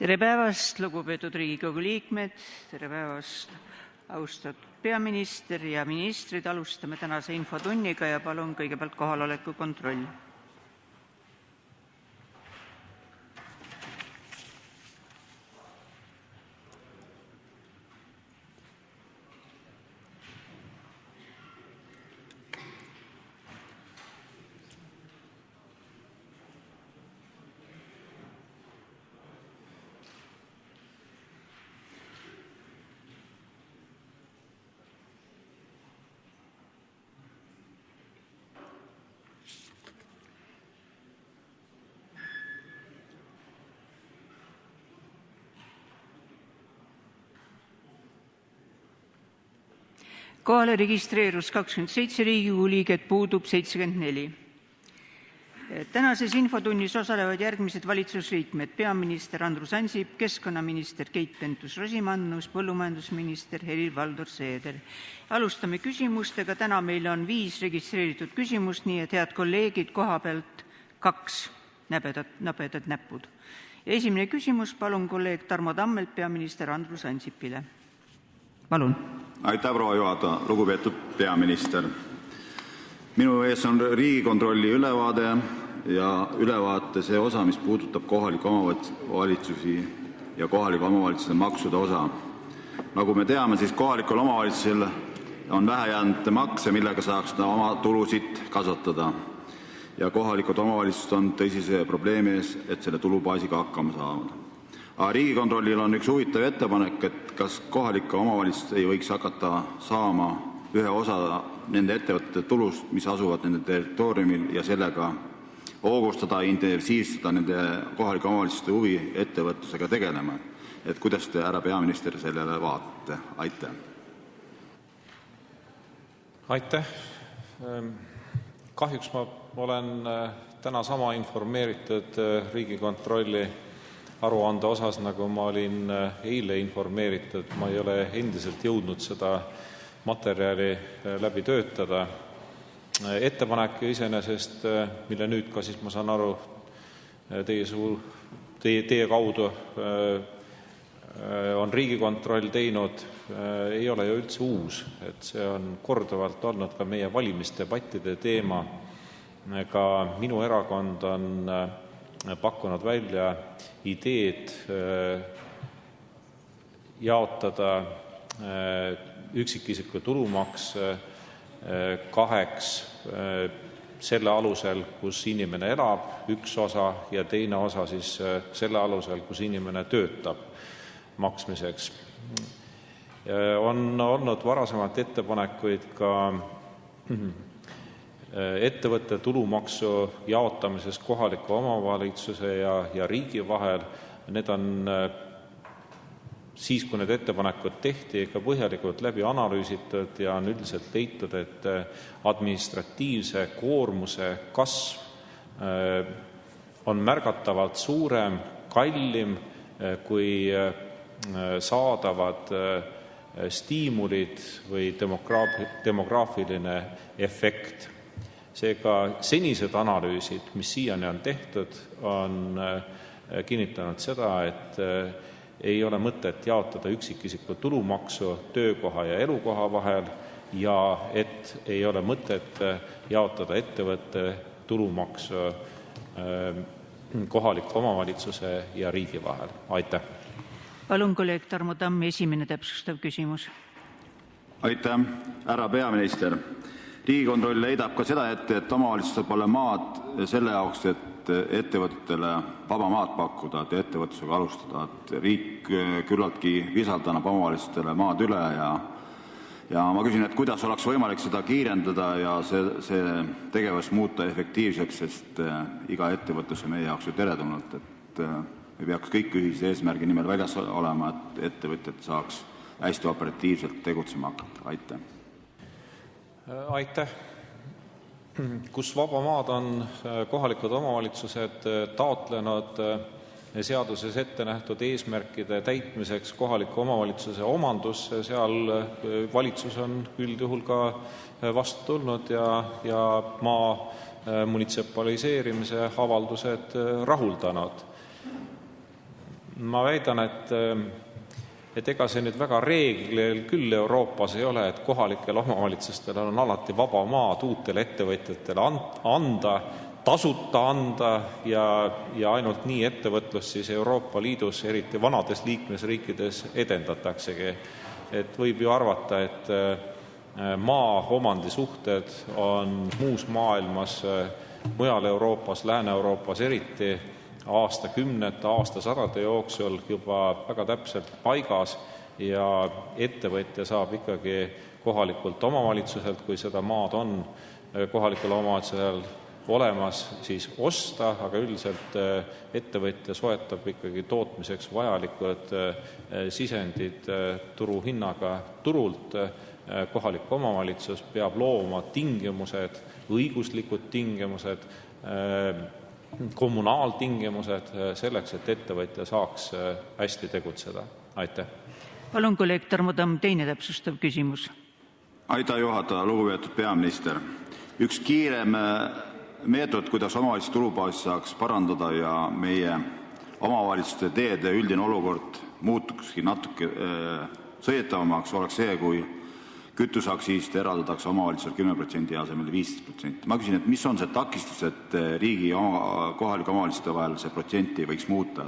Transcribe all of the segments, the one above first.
Tere päevast, lugupeetud Riigikogu liikmed, tere päevast, austatud peaminister ja ministrid. Alustame tänase infotunniga ja palun kõigepealt kohaloleku kontroll. Kohale registreerus 27 Riigikogu liiget, puudub 74. Tänases infotunnis osalevad järgmised valitsusliikmed: peaminister Andrus Ansip, keskkonnaminister Keit Pentus-Rosimannus, põllumajandusminister Helir-Valdor Seeder. Alustame küsimustega. Täna meil on 5 registreeritud küsimust, nii et head kolleegid, koha pealt 2 nabedat näppud. Ja esimene küsimus, palun kolleeg Tarmo Tammelt peaminister Andrus Ansipile. Palun. Aitäh, proua juhataja. Lugupeetud peaminister. Minu ees on Riigikontrolli ülevaade ja ülevaate see osa, mis puudutab kohaliku omavalitsusi ja kohaliku omavalitsuse maksude osa. Nagu me teame, siis kohalikul omavalitsusel on vähe jäänud makse, millega saaks oma tulusid kasvatada. Ja kohalikud omavalitsused on tõsise probleemi ees, et selle tulubaasiga hakkama saavad. Aga Riigikontrollil on üks huvitav ettepanek, et kas kohalike omavalitsused ei võiks hakata saama ühe osa nende ettevõtete tulust, mis asuvad nende territooriumil, ja sellega hoogustada, intensiivstada nende kohalike omavalitsuste huvi ettevõtlusega tegelema. Et kuidas te, härra peaminister, sellele vaatate? Aitäh. Aitäh. Kahjuks ma olen täna sama informeeritud Riigikontrolli aruande osas, nagu ma olin eile informeeritud. Ma ei ole endiselt jõudnud seda materjali läbi töötada. Ettepanek iseenesest, mille nüüd ka siis ma saan aru teie kaudu on Riigikontroll teinud, ei ole ju üldse uus. Et see on korduvalt olnud ka meie valimisdebattide teema. Ka minu erakond on pakkunud välja ideed jaotada üksikisiku tulumaks 2 selle alusel, kus inimene elab, üks osa, ja teine osa siis selle alusel, kus inimene töötab maksmiseks. On olnud varasemalt ettepanekuid ka ettevõtte tulumaksu jaotamises kohaliku omavalitsuse ja riigi vahel. Need on siis, kui need ettepanekud tehti, ikka põhjalikult läbi analüüsitud ja on üldiselt leitud, et administratiivse koormuse kasv on märgatavalt suurem, kallim kui saadavad stiimulid või demograafiline efekt. Seega senised analüüsid, mis siiani on tehtud, on kinnitanud seda, et ei ole mõtet jaotada üksikisiku tulumaksu töökoha ja elukoha vahel ja et ei ole mõtet jaotada ettevõtte tulumaksu kohaliku omavalitsuse ja riigi vahel. Aitäh. Palun kolleeg Tarmo Tamm, esimene täpsustav küsimus. Aitäh, härra peaminister. Riigikontroll leidab ka seda ette, et omavalitsustel pole maad selle jaoks, et ettevõtetele vaba maad pakkuda, et ettevõtlusega alustada. Et riik küllaltki visalt annab omavalitsustele maad üle ja ma küsin, et kuidas oleks võimalik seda kiirendada ja see tegevus muuta efektiivseks, sest iga ettevõtlus on meie jaoks ju teretulnud, et me peaks kõik ühise eesmärgi nimel väljas olema, et ettevõtjad saaks hästi operatiivselt tegutsema hakata. Aitäh. Aitäh. Kus vaba maad on kohalikud omavalitsused taotlenud seaduses ette nähtud eesmärkide täitmiseks kohaliku omavalitsuse omandusse, seal valitsus on üldjuhul ka vastu tulnud ja maa munitsipaliseerimise avaldused rahuldanud. Ma väidan, et ega see nüüd väga reeglil küll Euroopas ei ole, et kohalikel omavalitsustel on alati vaba maad uutele ettevõtjatele anda, tasuta anda ja ainult nii ettevõtlust siis Euroopa Liidus, eriti vanades liikmesriikides edendataksegi. Et võib ju arvata, et maa omandisuhted on muus maailmas, mujal Euroopas, Lääne-Euroopas eriti, aastakümnete, aastasadade jooksul juba väga täpselt paigas ja ettevõtja saab ikkagi kohalikult omavalitsuselt, kui seda maad on kohalikul omavalitsusel olemas, siis osta, aga üldiselt ettevõtja soetab ikkagi tootmiseks vajalikud sisendid turuhinnaga turult. Kohalik omavalitsus peab looma tingimused, õiguslikud tingimused, kommunaaltingimused selleks, et ettevõtja saaks hästi tegutseda. Aitäh. Palun, kolleeg Tarmo Tamm, teine täpsustav küsimus. Aitäh, juhataja, lugupeetud peaminister. Üks kiirem meetod, kuidas omavalitsuse tulubaasi saaks parandada ja meie omavalitsuste teede üldine olukord muutukski natuke sõidetavamaks, oleks see, kui kütuseaktsiisist eraldatakse omavalitsusel 10% asemel 15%. Ma küsin, et mis on see takistus, et riigi ja kohalike omavalitsuste vahel see protsenti võiks muuta?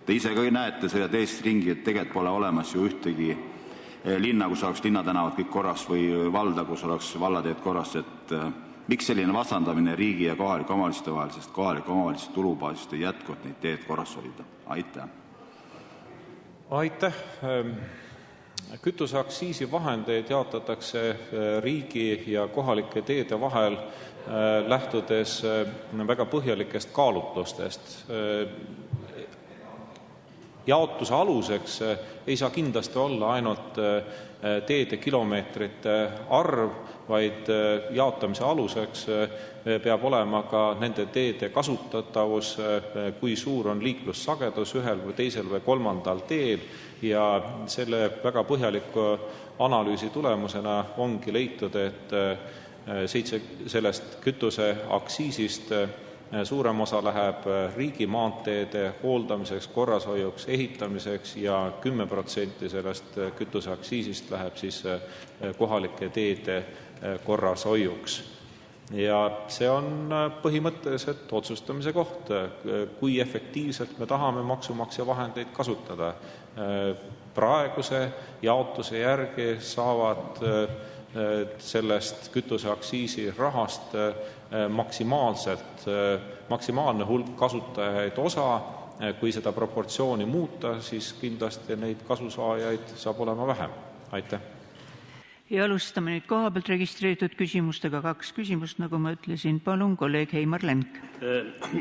Te ise ka näete sõidad Eestis ringi, et tegelikult pole olemas ju ühtegi linna, kus oleks linnatänavad kõik korras või valda, kus oleks vallateed korras. Et miks selline vastandamine riigi ja kohalike omavalitsuste vahel, sest kohalike omavalitsuste tulubaasist ei jätku, et neid teed korras hoida? Aitäh. Aitäh. Kütuseaktsiisi vahendeid jaotatakse riigi ja kohalike teede vahel lähtudes väga põhjalikest kaalutlustest. Jaotuse aluseks ei saa kindlasti olla ainult teede kilomeetrite arv, vaid jaotamise aluseks peab olema ka nende teede kasutatavus, kui suur on liiklussagedus ühel või teisel või kolmandal teel ja selle väga põhjaliku analüüsi tulemusena ongi leitud, et sellest kütuseaktsiisist suurem osa läheb riigi maanteede hooldamiseks, korrashoiuks, ehitamiseks ja 10% sellest kütuseaktsiisist läheb siis kohalike teede korrashoiuks. Ja see on põhimõtteliselt otsustamise koht, kui efektiivselt me tahame maksumaksja vahendeid kasutada. Praeguse jaotuse järgi saavad sellest kütuseaktsiisi rahast maksimaalne hulk kasutajaid osa. Kui seda proportsiooni muuta, siis kindlasti neid kasusaajaid saab olema vähem. Aitäh. Ja alustame nüüd kohapealt registreeritud küsimustega. 2 küsimust, nagu ma ütlesin. Palun, kolleeg Heimar Lenk.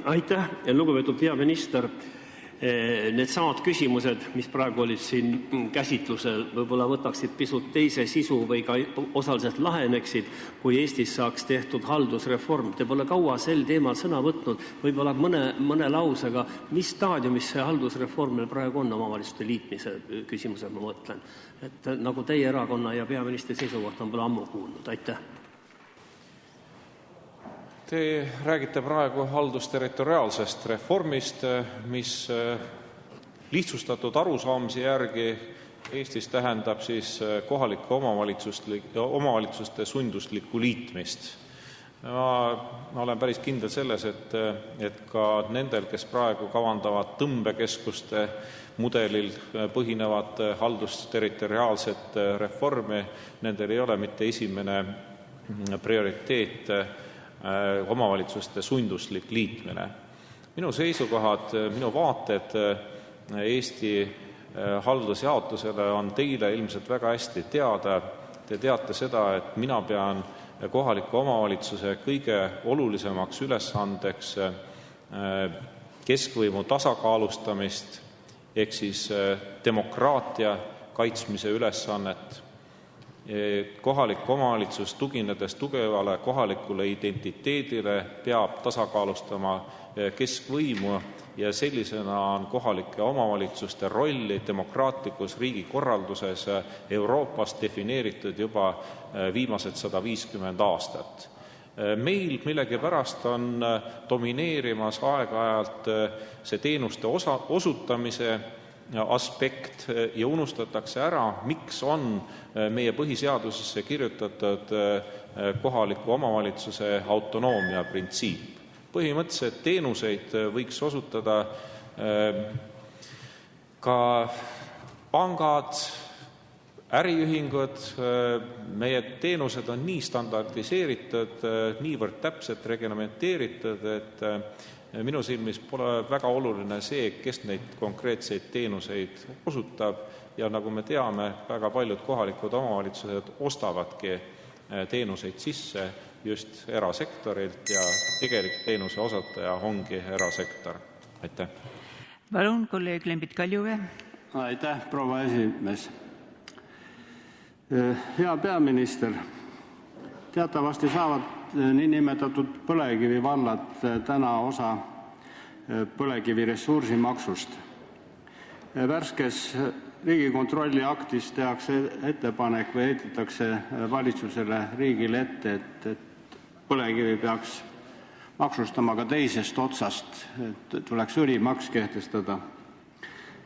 Aitäh, lugupeetud peaminister. Need samad küsimused, mis praegu olid siin käsitlusel, võib-olla võtaksid pisut teise sisu või ka osaliselt laheneksid, kui Eestis saaks tehtud haldusreform. Te pole kaua sel teemal sõna võtnud, võib-olla mõne lausega, mis staadiumis see haldusreform meil praegu on omavalitsuste liitmise küsimused, ma mõtlen. Et nagu teie erakonna ja peaministri seisukoht on pole ammu kuulnud. Aitäh. Te räägite praegu haldusterritoriaalsest reformist, mis lihtsustatud arusaamise järgi Eestis tähendab siis kohalike omavalitsuste sunduslikku liitmist. Ma olen päris kindel selles, et ka nendel, kes praegu kavandavad tõmbekeskuste mudelil põhinevat haldusterritoriaalset reformi, nendel ei ole mitte esimene prioriteet omavalitsuste sunduslik liitmine. Minu seisukohad, minu vaated Eesti haldusjaotusele on teile ilmselt väga hästi teada. Te teate seda, et mina pean kohaliku omavalitsuse kõige olulisemaks ülesandeks keskvõimu tasakaalustamist ehk siis demokraatia kaitsmise ülesannet. Kohalik omavalitsus, tuginedes tugevale kohalikule identiteedile, peab tasakaalustama keskvõimu ja sellisena on kohalike omavalitsuste rolli demokraatlikus riigikorralduses Euroopas defineeritud juba viimased 150 aastat. Meil millegipärast on domineerimas aeg-ajalt see teenuste osutamise aspekt ja unustatakse ära, miks on meie põhiseadusesse kirjutatud kohaliku omavalitsuse autonoomia printsiip. Põhimõtteliselt teenuseid võiks osutada ka pangad, äriühingud, meie teenused on nii standardiseeritud, niivõrd täpselt reglementeeritud, et minu silmis pole väga oluline see, kes neid konkreetseid teenuseid osutab ja nagu me teame, väga paljud kohalikud omavalitsused ostavadki teenuseid sisse just erasektorilt ja tegelik teenuse osutaja ongi erasektor. Aitäh. Palun, kolleeg Lembit Kaljuvee. Aitäh, proua esimees. Hea peaminister, teatavasti saavad niinimetatud põlevkivi vallad täna osa põlevkivi ressursimaksust. Värskes Riigikontrolli aktis tehakse ettepanek või ehitatakse valitsusele riigile ette, et põlevkivi peaks maksustama ka teisest otsast, et tuleks õlimaks kehtestada.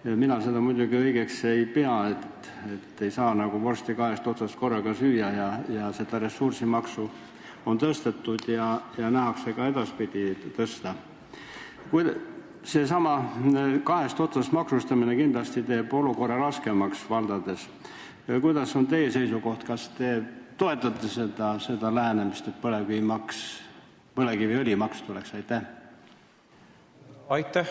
Mina seda muidugi õigeks ei pea, et ei saa nagu vorsti kahest otsast korraga süüa ja seda ressursimaksu on tõstetud ja nähakse ka edaspidi tõsta. Seesama kahest otsast maksustamine kindlasti teeb olukorra raskemaks valdades. Kuidas on teie seisukoht, kas te toetate seda lähenemist, et põlevkiviõlimaks tuleks? Aitäh. Aitäh.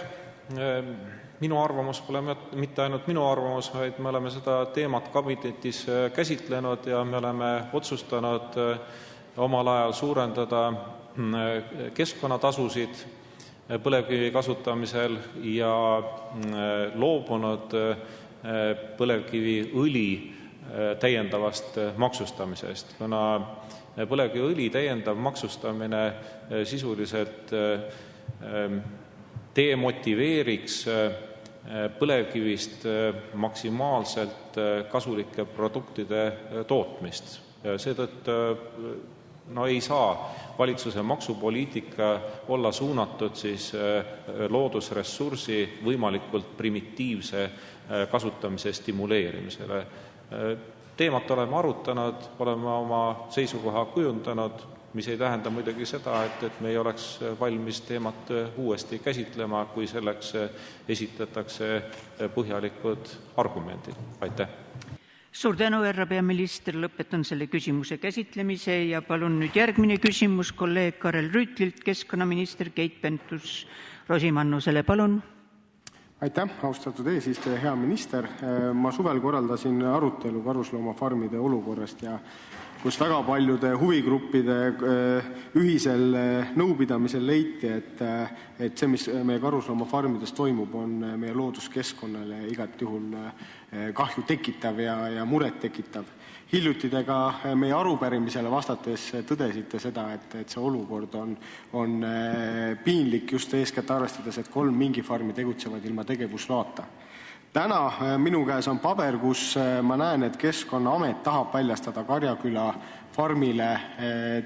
Minu arvamus pole mitte ainult minu arvamus, vaid me oleme seda teemat kabinetis käsitlenud ja me oleme otsustanud omal ajal suurendada keskkonnatasusid põlevkivi kasutamisel ja loobunud põlevkiviõli täiendavast maksustamisest, kuna põlevkiviõli täiendav maksustamine sisuliselt demotiveeriks põlevkivist maksimaalselt kasulike produktide tootmist. Seetõttu ei saa valitsuse maksupoliitika olla suunatud siis loodusressursi võimalikult primitiivse kasutamise stimuleerimisele. Teemat oleme arutanud, oleme oma seisukoha kujundanud, mis ei tähenda muidugi seda, et me ei oleks valmis teemat uuesti käsitlema, kui selleks esitatakse põhjalikud argumendid. Aitäh. Suur tänu, härra peaminister, lõpetan selle küsimuse käsitlemise ja palun nüüd järgmine küsimus kolleeg Karel Rüütlilt keskkonnaminister Keit Pentus-Rosimannusele. Palun. Aitäh, austatud eesistuja, hea minister. Ma suvel korraldasin arutelu karusloomafarmide olukorrast ja kus väga paljude huvigruppide ühisel nõupidamisel leiti, et see, mis meie karusloomafarmides toimub, on meie looduskeskkonnale igat juhul kahju tekitav ja muret tekitav. Hiljuti te ka meie arupärimisele vastates tõdesite seda, et see olukord on piinlik just eeskätt arvestades, et 3 mingifarmi tegutsevad ilma tegevusloata. Täna minu käes on paber, kus ma näen, et Keskkonnaamet tahab väljastada Karjaküla farmile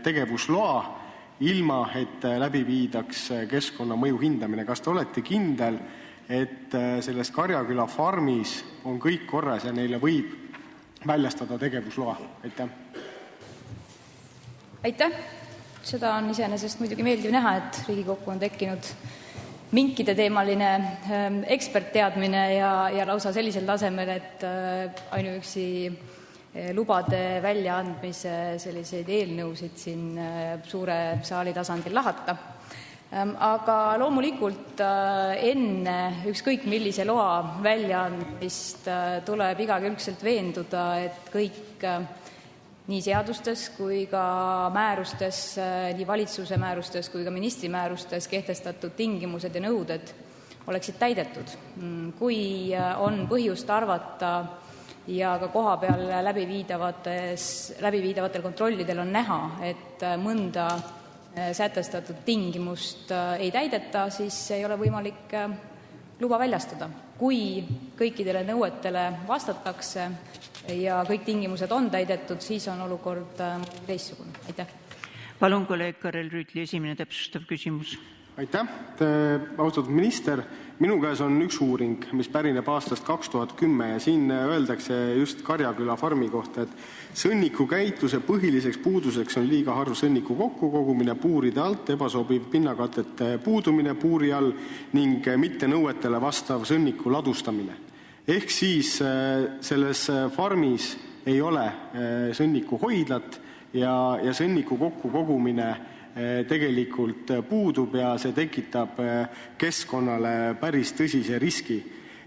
tegevusloa, ilma et läbi viidaks keskkonnamõju hindamine. Kas te olete kindel, et selles Karjaküla farmis on kõik korras ja neile võib väljastada tegevusloa? Aitäh. Aitäh. Seda on iseenesest muidugi meeldiv näha, et Riigikokku on tekkinud minkide teemaline ekspertteadmine ja lausa sellisel tasemel, et ainuüksi lubade väljaandmise selliseid eelnõusid siin suure saali tasandil lahata. Aga loomulikult enne ükskõik millise loa väljaandmist tuleb igakülgselt veenduda, et kõik nii seadustes kui ka määrustes, nii valitsuse määrustes kui ka ministri määrustes kehtestatud tingimused ja nõuded oleksid täidetud. Kui on põhjust arvata ja ka kohapeal läbiviidavatel kontrollidel on näha, et mõnda sätestatud tingimust ei täideta, siis ei ole võimalik luba väljastada. Kui kõikidele nõuetele vastatakse ja kõik tingimused on täidetud, siis on olukord teistsugune. Aitäh. Palun, kolleeg Karel Rüütli, esimene täpsustav küsimus. Aitäh, austatud minister. Minu käes on üks uuring, mis pärineb aastast 2010 ja siin öeldakse just Karjaküla farmi kohta, et sõnniku käitluse põhiliseks puuduseks on liiga harv sõnniku kokkukogumine puuride alt, ebasobiv pinnakatete puudumine puuri all ning mitte nõuetele vastav sõnniku ladustamine. Ehk siis selles farmis ei ole sõnniku hoidlat ja sõnniku kokkukogumine tegelikult puudub ja see tekitab keskkonnale päris tõsise riski.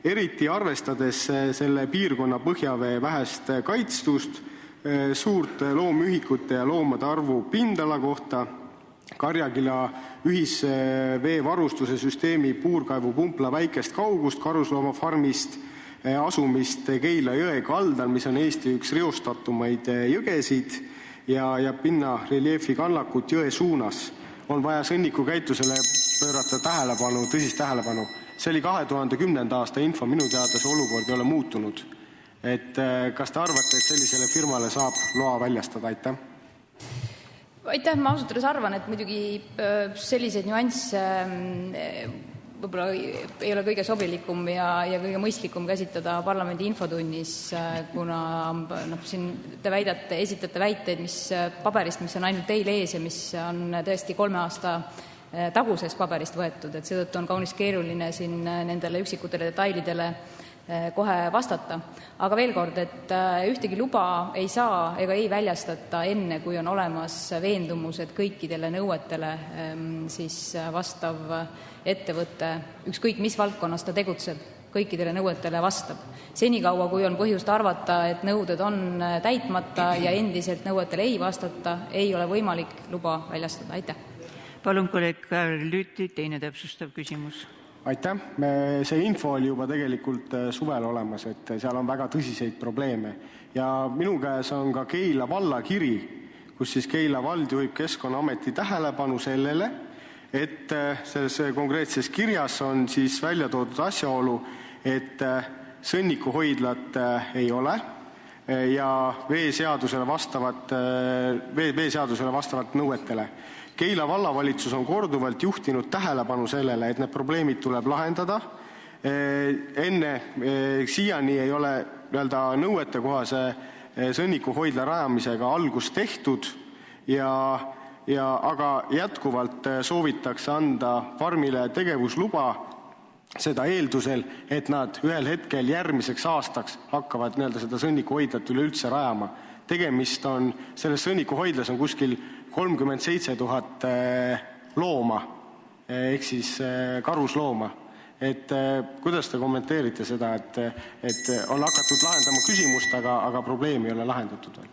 Eriti arvestades selle piirkonna põhjavee vähest kaitstust, suurt loomühikute ja loomade arvu pindala kohta, Karjaküla ühisveevarustuse süsteemi puurkaevupumpla väikest kaugust karusloomafarmist, asumist Keila jõe kaldal, mis on Eesti üks reostatumaid jõgesid, ja pinna reljeefi kannakut jõe suunas, on vaja sõnniku käitusele pöörata tõsist tähelepanu. See oli 2010. aasta info, minu teada see olukord ei ole muutunud. Kas te arvate, et sellisele firmale saab loa väljastada? Aitäh, ma ausalt öeldes arvan, et muidugi selliseid nüansse võib-olla ei ole kõige sobilikum ja kõige mõistlikum käsitleda parlamendi infotunnis, kuna siin te esitate väiteid, mis paberist, mis on ainult teil ees ja mis on tõesti 3 aasta tagusest paberist võetud, et seetõttu on kaunis keeruline siin nendele üksikutele detailidele kohe vastata. Aga veel kord, et ühtegi luba ei saa ega ei väljastata enne, kui on olemas veendumus, et kõikidele nõuetele siis vastav ettevõte, ükskõik mis valdkonnas ta tegutseb, kõikidele nõuetele vastab. Senikaua, kui on põhjust arvata, et nõuded on täitmata ja endiselt nõuetele ei vastata, ei ole võimalik luba väljastada. Aitäh. Palun, kolleeg Lüüti, teine täpsustav küsimus. Aitäh. See info oli juba tegelikult suvel olemas, et seal on väga tõsiseid probleeme. Ja minu käes on ka Keila valla kiri, kus siis Keila vald juhib Keskkonnaameti tähelepanu sellele, et selles konkreetses kirjas on siis välja toodud asjaolu, et sõnnikuhoidlat ei ole ja veeseadusele vastavat nõuetele. Keila vallavalitsus on korduvalt juhtinud tähelepanu sellele, et need probleemid tuleb lahendada. Siiani ei ole nõuetekohase sõnnikuhoidla rajamisega algust tehtud, aga jätkuvalt soovitakse anda farmile tegevusluba seda eeldusel, et nad ühel hetkel järgmiseks aastaks hakkavad seda sõnnikuhoidlat üleüldse rajama. Tegemist on, selles sõnnikuhoidlas on kuskil 37 000 looma, ehk siis karuslooma. Kuidas te kommenteerite seda, et on hakatud lahendama küsimust, aga probleemi ei ole lahendatud veel?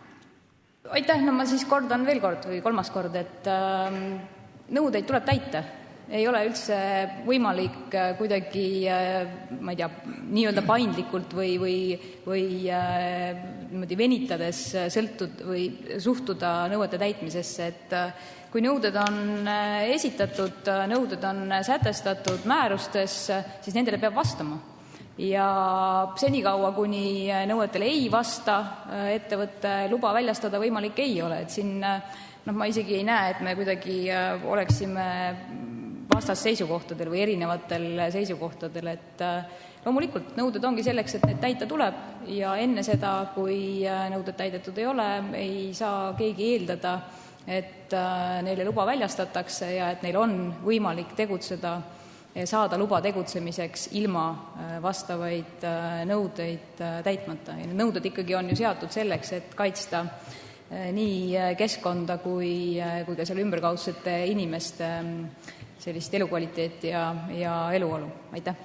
Aitäh, ma siis kordan veel kord või 3. kord, et nõudeid tuleb täita. Ei ole üldse võimalik kuidagi, ma ei tea, nii-öelda paindlikult või venitades suhtuda nõuete täitmisesse, et kui nõuded on esitatud, nõuded on sätestatud määrustes, siis nendele peab vastama. Ja senikaua, kuni nõuetele ei vasta, ettevõtte luba väljastada võimalik ei ole. Et siin, ma isegi ei näe, et me kuidagi oleksime vastasseisukohtadel või erinevatel seisukohtadel, et loomulikult nõuded ongi selleks, et need täita tuleb ja enne seda, kui nõuded täidetud ei ole, ei saa keegi eeldada, et neile luba väljastatakse ja et neil on võimalik tegutseda, saada luba tegutsemiseks ilma vastavaid nõudeid täitmata. Ja need nõuded ikkagi on ju seatud selleks, et kaitsta nii keskkonda kui ka selle ümberkaudsete inimeste sellist elukvaliteeti ja eluolu. Aitäh.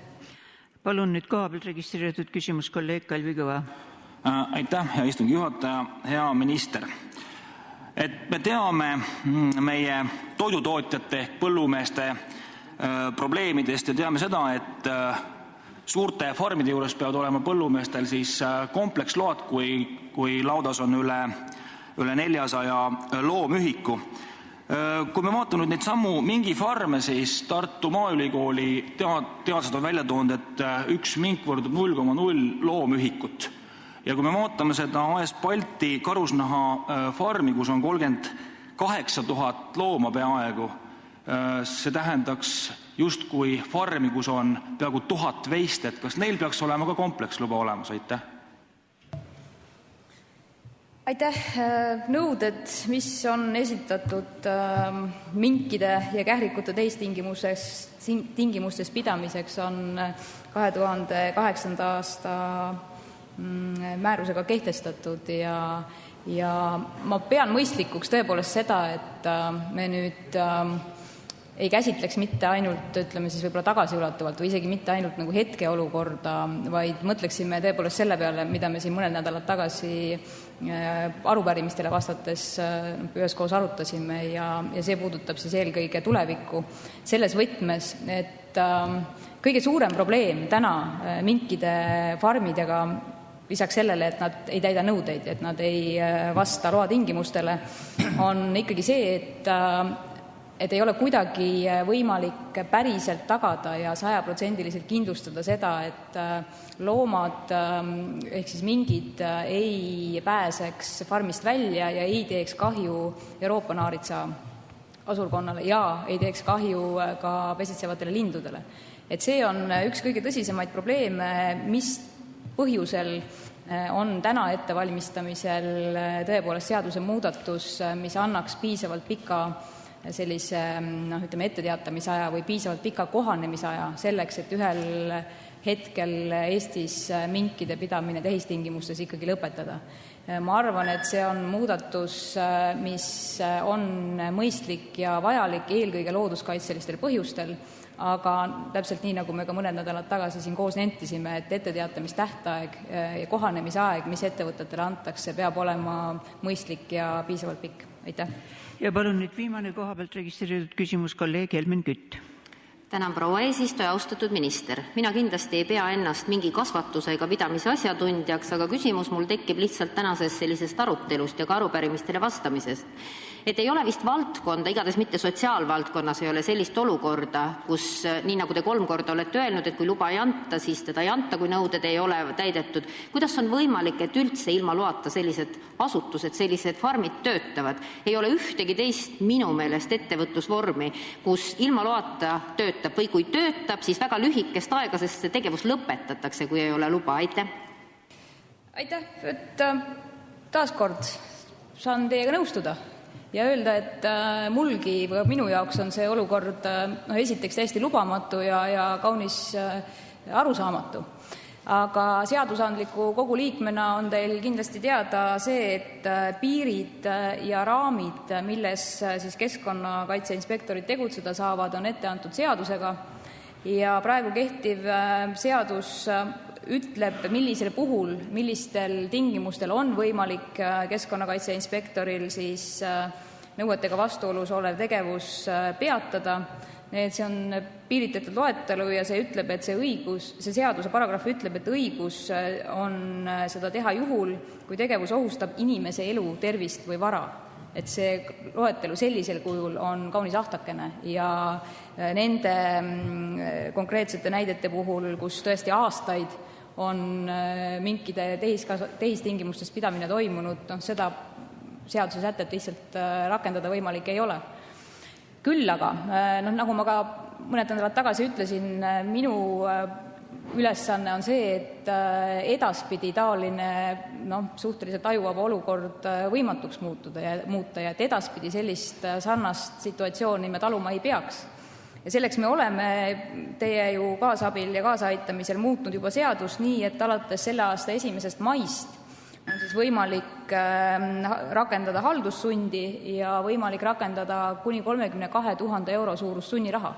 Palun nüüd kohapeal registreeritud küsimus, kolleeg Kalvi Kõva. Aitäh, hea istungi juhataja, hea minister. Et me teame meie toidutootjate ehk põllumeeste probleemidest ja teame seda, et suurte farmide juures peavad olema põllumeestel siis kompleksload, kui laudas on üle 400 loomühiku. Kui me vaatame nüüd neid sammu mingifarme, siis Tartu Maaülikooli teadlased on välja toonud, et üks mink võrdub 0,0 loomühikut. Ja kui me vaatame seda AS Balti karusnaha farmi, kus on 38 000 looma peaaegu, see tähendaks justkui farmi, kus on peaaegu 1000 veistet. Kas neil peaks olema ka kompleksluba olemas? Aitäh! Aitäh! Nõuded, mis on esitatud minkide ja kährikute tingimustes pidamiseks, on 2008. aasta määrusega kehtestatud ja ma pean mõistlikuks tõepoolest seda, et me nüüd ei käsitleks mitte ainult, ütleme siis võib-olla tagasiulatuvalt või isegi mitte ainult nagu hetkeolukorda, vaid mõtleksime tõepoolest selle peale, mida me siin mõned nädalad tagasi arupärimistele vastates üheskoos arutasime ja see puudutab siis eelkõige tulevikku selles võtmes, et kõige suurem probleem täna minkide farmidega lisaks sellele, et nad ei täida nõudeid, et nad ei vasta loa tingimustele, on ikkagi see, et ei ole kuidagi võimalik päriselt tagada ja 100% kindlustada seda, et loomad ehk siis mingid ei pääseks farmist välja ja ei teeks kahju Euroopa naaritsa asurkonnale ja ei teeks kahju ka pesitsevatele lindudele. Et see on üks kõige tõsisemaid probleeme, mis põhjusel on täna ettevalmistamisel tõepoolest seadusemuudatus, mis annaks piisavalt pika sellise etteteatamisaja või piisavalt pika kohanemisaja selleks, et ühel hetkel Eestis minkide pidamine tehistingimustes ikkagi lõpetada. Ma arvan, et see on muudatus, mis on mõistlik ja vajalik eelkõige looduskaitselistel põhjustel, aga täpselt nii, nagu me ka mõned nädalad tagasi siin koos nentisime, et etteteatamistähtaeg ja kohanemisaeg, mis ettevõtetele antakse, peab olema mõistlik ja piisavalt pikk. Aitäh! Ja palun nüüd viimane koha pealt registreeritud küsimus kolleeg Helmen Kütt. Tänan, proua eesistuja, austatud minister. Mina kindlasti ei pea ennast mingi kasvatuse ega pidamise asjatundjaks, aga küsimus mul tekib lihtsalt tänasest sellisest arutelust ja ka arupärimistele vastamisest. Et ei ole vist valdkonda, igatahes mitte sotsiaalvaldkonnas ei ole sellist olukorda, kus nii nagu te 3 korda olete öelnud, et kui luba ei anta, siis teda ei anta, kui nõuded ei ole täidetud. Kuidas on võimalik, et üldse ilma loata sellised asutused, sellised farmid töötavad? Ei ole ühtegi teist minu meelest ettevõtlusvormi, kus ilma loata töötab või kui töötab, siis väga lühikest aega, sest see tegevus lõpetatakse, kui ei ole luba. Aitäh! Aitäh! Et taaskord saan teiega nõustuda ja öelda, et mulgi või minu jaoks on see olukord esiteks täiesti lubamatu ja kaunis arusaamatu. Aga seadusandliku kogu liikmena on teil kindlasti teada see, et piirid ja raamid, milles siis keskkonnakaitse inspektorid tegutseda saavad, on ette antud seadusega ja praegu kehtiv seadus ütleb, millisel puhul, millistel tingimustel on võimalik keskkonnakaitse inspektoril siis nõuetega vastuolus olev tegevus peatada. See on piiritletud loetelu ja see ütleb, et see seaduse paragrahv ütleb, et õigus on seda teha juhul, kui tegevus ohustab inimese elu, tervist või vara. Et see loetelu sellisel kujul on kaunis ahtakene ja nende konkreetsete näidete puhul, kus tõesti aastaid on minkide tehistingimustes pidamine toimunud, seda seaduse sätet lihtsalt rakendada võimalik ei ole. Küll aga, nagu ma ka mõned nädalad tagasi ütlesin, minu ülesanne on see, et edaspidi taoline suhteliselt ajuvaba olukord võimatuks muuta ja et edaspidi sellist sarnast situatsiooni me taluma ei peaks. Ja selleks me oleme teie ju kaasabil ja kaasaaitamisel muutnud juba seadust nii, et alates selle aasta 1. maist on siis võimalik rakendada haldussundi ja võimalik rakendada kuni 32 000 euro suurust sunniraha.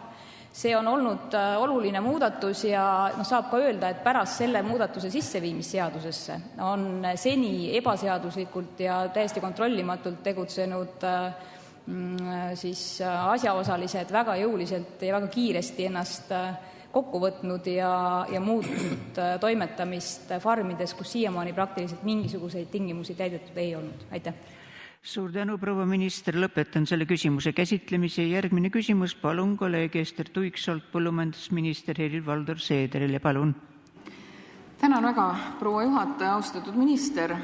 See on olnud oluline muudatus ja saab ka öelda, et pärast selle muudatuse sisseviimist seadusesse on seni ebaseaduslikult ja täiesti kontrollimatult tegutsenud siis asjaosalised väga jõuliselt ja väga kiiresti ennast kokku võtnud ja muutnud toimetamist farmides, kus siiamaani praktiliselt mingisuguseid tingimusi täidetud ei olnud. Aitäh! Suur tänu, proua minister. Lõpetan selle küsimuse käsitlemise. Järgmine küsimus. Palun kolleeg Ester Tuiksolt põllumajandusminister Helir-Valdor Seederile. Palun. Tänan väga, proua juhataja, austatud minister.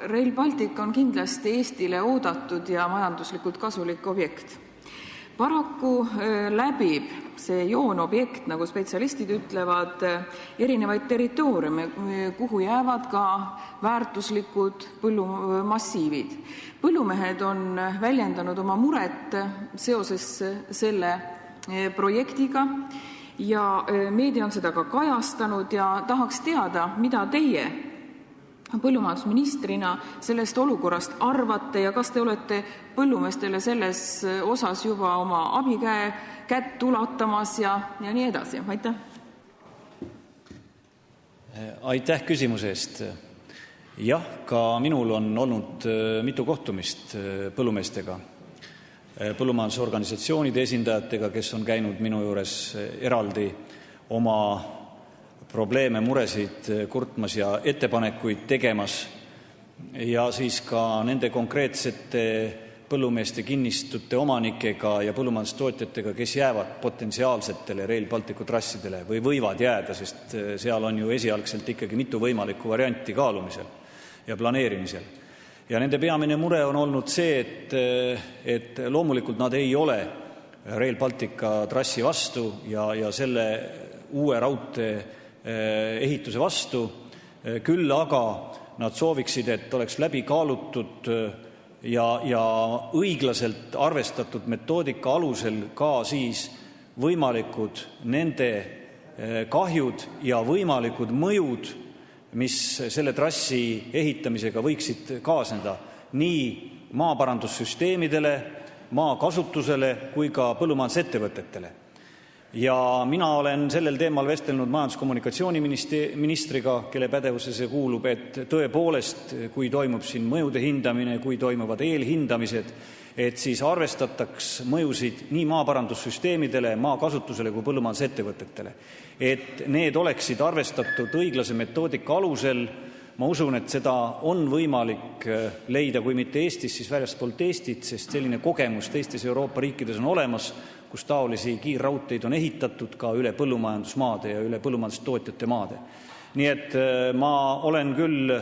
Rail Baltic on kindlasti Eestile oodatud ja majanduslikult kasulik objekt. Paraku läbib see joonobjekt, nagu spetsialistid ütlevad, erinevaid territooriume, kuhu jäävad ka väärtuslikud põllumassiivid. Põllumehed on väljendanud oma muret seoses selle projektiga ja meedia on seda ka kajastanud ja tahaks teada, mida teie põllumajandusministrina sellest olukorrast arvate ja kas te olete põllumeestele selles osas juba oma kätt ulatamas ja nii edasi. Aitäh. Aitäh küsimuse eest. Jah, ka minul on olnud mitu kohtumist põllumeestega, põllumajandusorganisatsioonide esindajatega, kes on käinud minu juures eraldi oma probleeme, muresid kurtmas ja ettepanekuid tegemas ja siis ka nende konkreetsete põllumeeste kinnistute omanikega ja põllumajandustootjatega, kes jäävad potentsiaalsetele Rail Balticu trassidele või võivad jääda, sest seal on ju esialgselt ikkagi mitu võimalikku varianti kaalumisel ja planeerimisel. Ja nende peamine mure on olnud see, et loomulikult nad ei ole Rail Baltica trassi vastu ja selle uue raudtee ehituse vastu, küll aga nad sooviksid, et oleks läbi kaalutud ja õiglaselt arvestatud metoodika alusel ka siis võimalikud nende kahjud ja võimalikud mõjud, mis selle trassi ehitamisega võiksid kaasneda nii maaparandussüsteemidele, maakasutusele kui ka põllumajandusettevõtetele. Ja mina olen sellel teemal vestelnud majandus-kommunikatsiooniministriga, kelle pädevusse see kuulub, et tõepoolest, kui toimub siin mõjude hindamine, kui toimuvad eelhindamised, et siis arvestataks mõjusid nii maaparandussüsteemidele, maakasutusele kui põllumajandusettevõtetele. Et need oleksid arvestatud õiglase metoodika alusel. Ma usun, et seda on võimalik leida, kui mitte Eestis, siis väljaspoolt Eestit, sest selline kogemus teistes Euroopa riikides on olemas, kus taolisi kiirraudteid on ehitatud ka üle põllumajandusmaade ja üle põllumajandustootjate maade. Nii et ma olen küll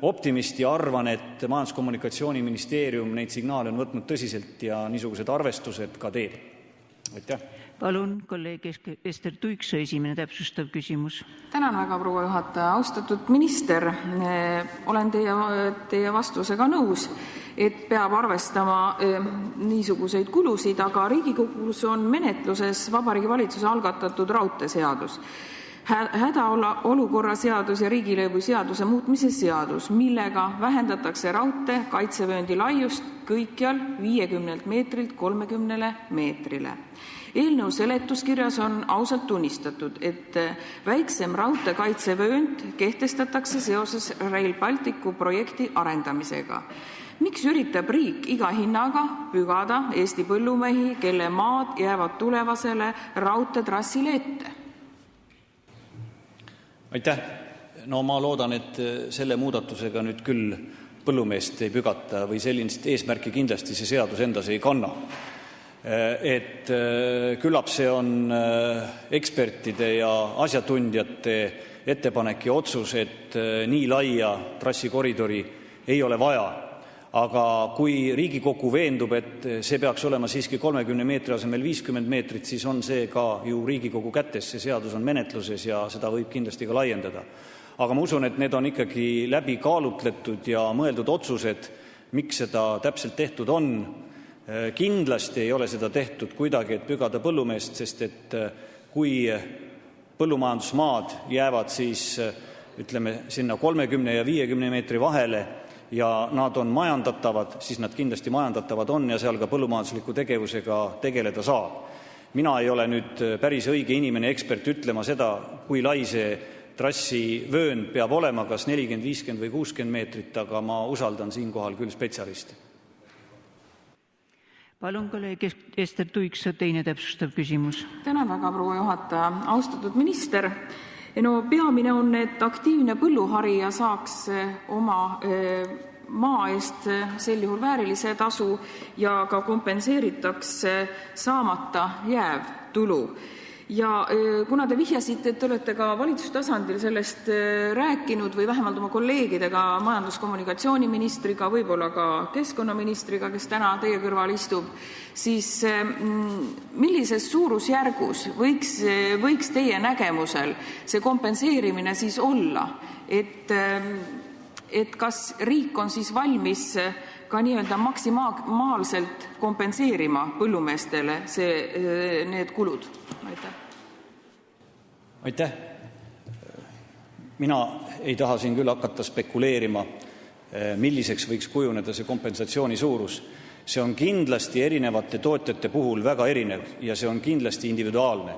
optimist ja arvan, et Majandus-kommunikatsiooniministeerium neid signaale on võtnud tõsiselt ja niisugused arvestused ka teeb. Aitäh. Palun, kolleeg Ester Tuiksoo, esimene täpsustav küsimus. Tänan väga, proua juhataja. Austatud minister, olen teie vastusega nõus, et peab arvestama niisuguseid kulusid, aga Riigikogus on menetluses Vabariigi Valitsuse algatatud raudteeseadus, hädaolukorra seadus ja riigilõivuseaduse muutmise seadus, millega vähendatakse raudtee kaitsevööndi laiust kõikjal 50 meetrilt 30 meetrile. Eelnõu seletuskirjas on ausalt tunnistatud, et väiksem raudteekaitsevöönd kehtestatakse seoses Rail Balticu projekti arendamisega. Miks üritab riik iga hinnaga pügada Eesti põllumehi, kelle maad jäävad tulevasele raudteetrassile ette? Aitäh. No ma loodan, et selle muudatusega nüüd küll põllumeest ei pügata või sellist eesmärki kindlasti see seadus endas ei kanna. Et küllap see on ekspertide ja asjatundjate ettepanek ja otsus, et nii laia trassikoridori ei ole vaja. Aga kui Riigikogu veendub, et see peaks olema siiski 30 meetri asemel 50 meetrit, siis on see ka ju Riigikogu kätes, see seadus on menetluses ja seda võib kindlasti ka laiendada. Aga ma usun, et need on ikkagi läbi kaalutletud ja mõeldud otsused, miks seda täpselt tehtud on. Kindlasti ei ole seda tehtud kuidagi, et pügada põllumeest, sest et kui põllumajandusmaad jäävad siis ütleme sinna 30 ja 50 meetri vahele ja nad on majandatavad, siis nad kindlasti majandatavad on ja seal ka põllumajandusliku tegevusega tegeleda saab. Mina ei ole nüüd päris õige inimene, ekspert ütlema seda, kui lai see trassivöönd peab olema, kas 40, 50 või 60 meetrit, aga ma usaldan siinkohal küll spetsialisti. Palun, kolleeg Ester Tuiksoo, teine täpsustav küsimus. Tänan väga, proua juhataja. Austatud minister, peamine on, et aktiivne põlluharija saaks oma maa eest sel juhul väärilise tasu ja ka kompenseeritakse saamata jääv tulu. Ja kuna te vihjasite, et te olete ka valitsustasandil sellest rääkinud või vähemalt oma kolleegidega, majandus-kommunikatsiooniministriga, võib-olla ka keskkonnaministriga, kes täna teie kõrval istub, siis millises suurusjärgus võiks teie nägemusel see kompenseerimine siis olla? Et kas riik on siis valmis ka nii-öelda maksimaalselt kompenseerima põllumeestele need kulud? Aitäh. Mina ei taha siin küll hakata spekuleerima, milliseks võiks kujuneda see kompensatsiooni suurus. See on kindlasti erinevate tootjate puhul väga erinev ja see on kindlasti individuaalne.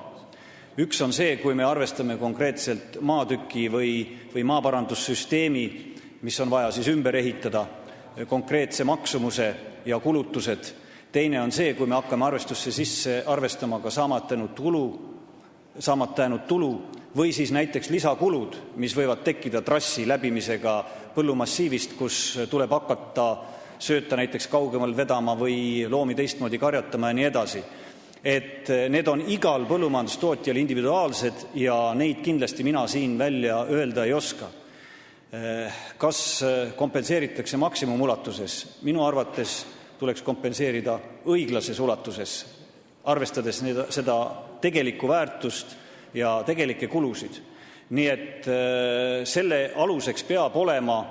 Üks on see, kui me arvestame konkreetselt maatüki või maaparandussüsteemi, mis on vaja siis ümber ehitada, konkreetse maksumuse ja kulutused. Teine on see, kui me hakkame arvestusse sisse arvestama ka saamata jäänud tulu või siis näiteks lisakulud, mis võivad tekkida trassi läbimisega põllumassiivist, kus tuleb hakata sööta näiteks kaugemal vedama või loomi teistmoodi karjatama ja nii edasi. Et need on igal põllumajandustootjal individuaalsed ja neid kindlasti mina siin välja öelda ei oska. Kas kompenseeritakse maksimumulatuses? Minu arvates tuleks kompenseerida õiglases ulatuses, arvestades seda tegelikku väärtust ja tegelikke kulusid. Nii et selle aluseks peab olema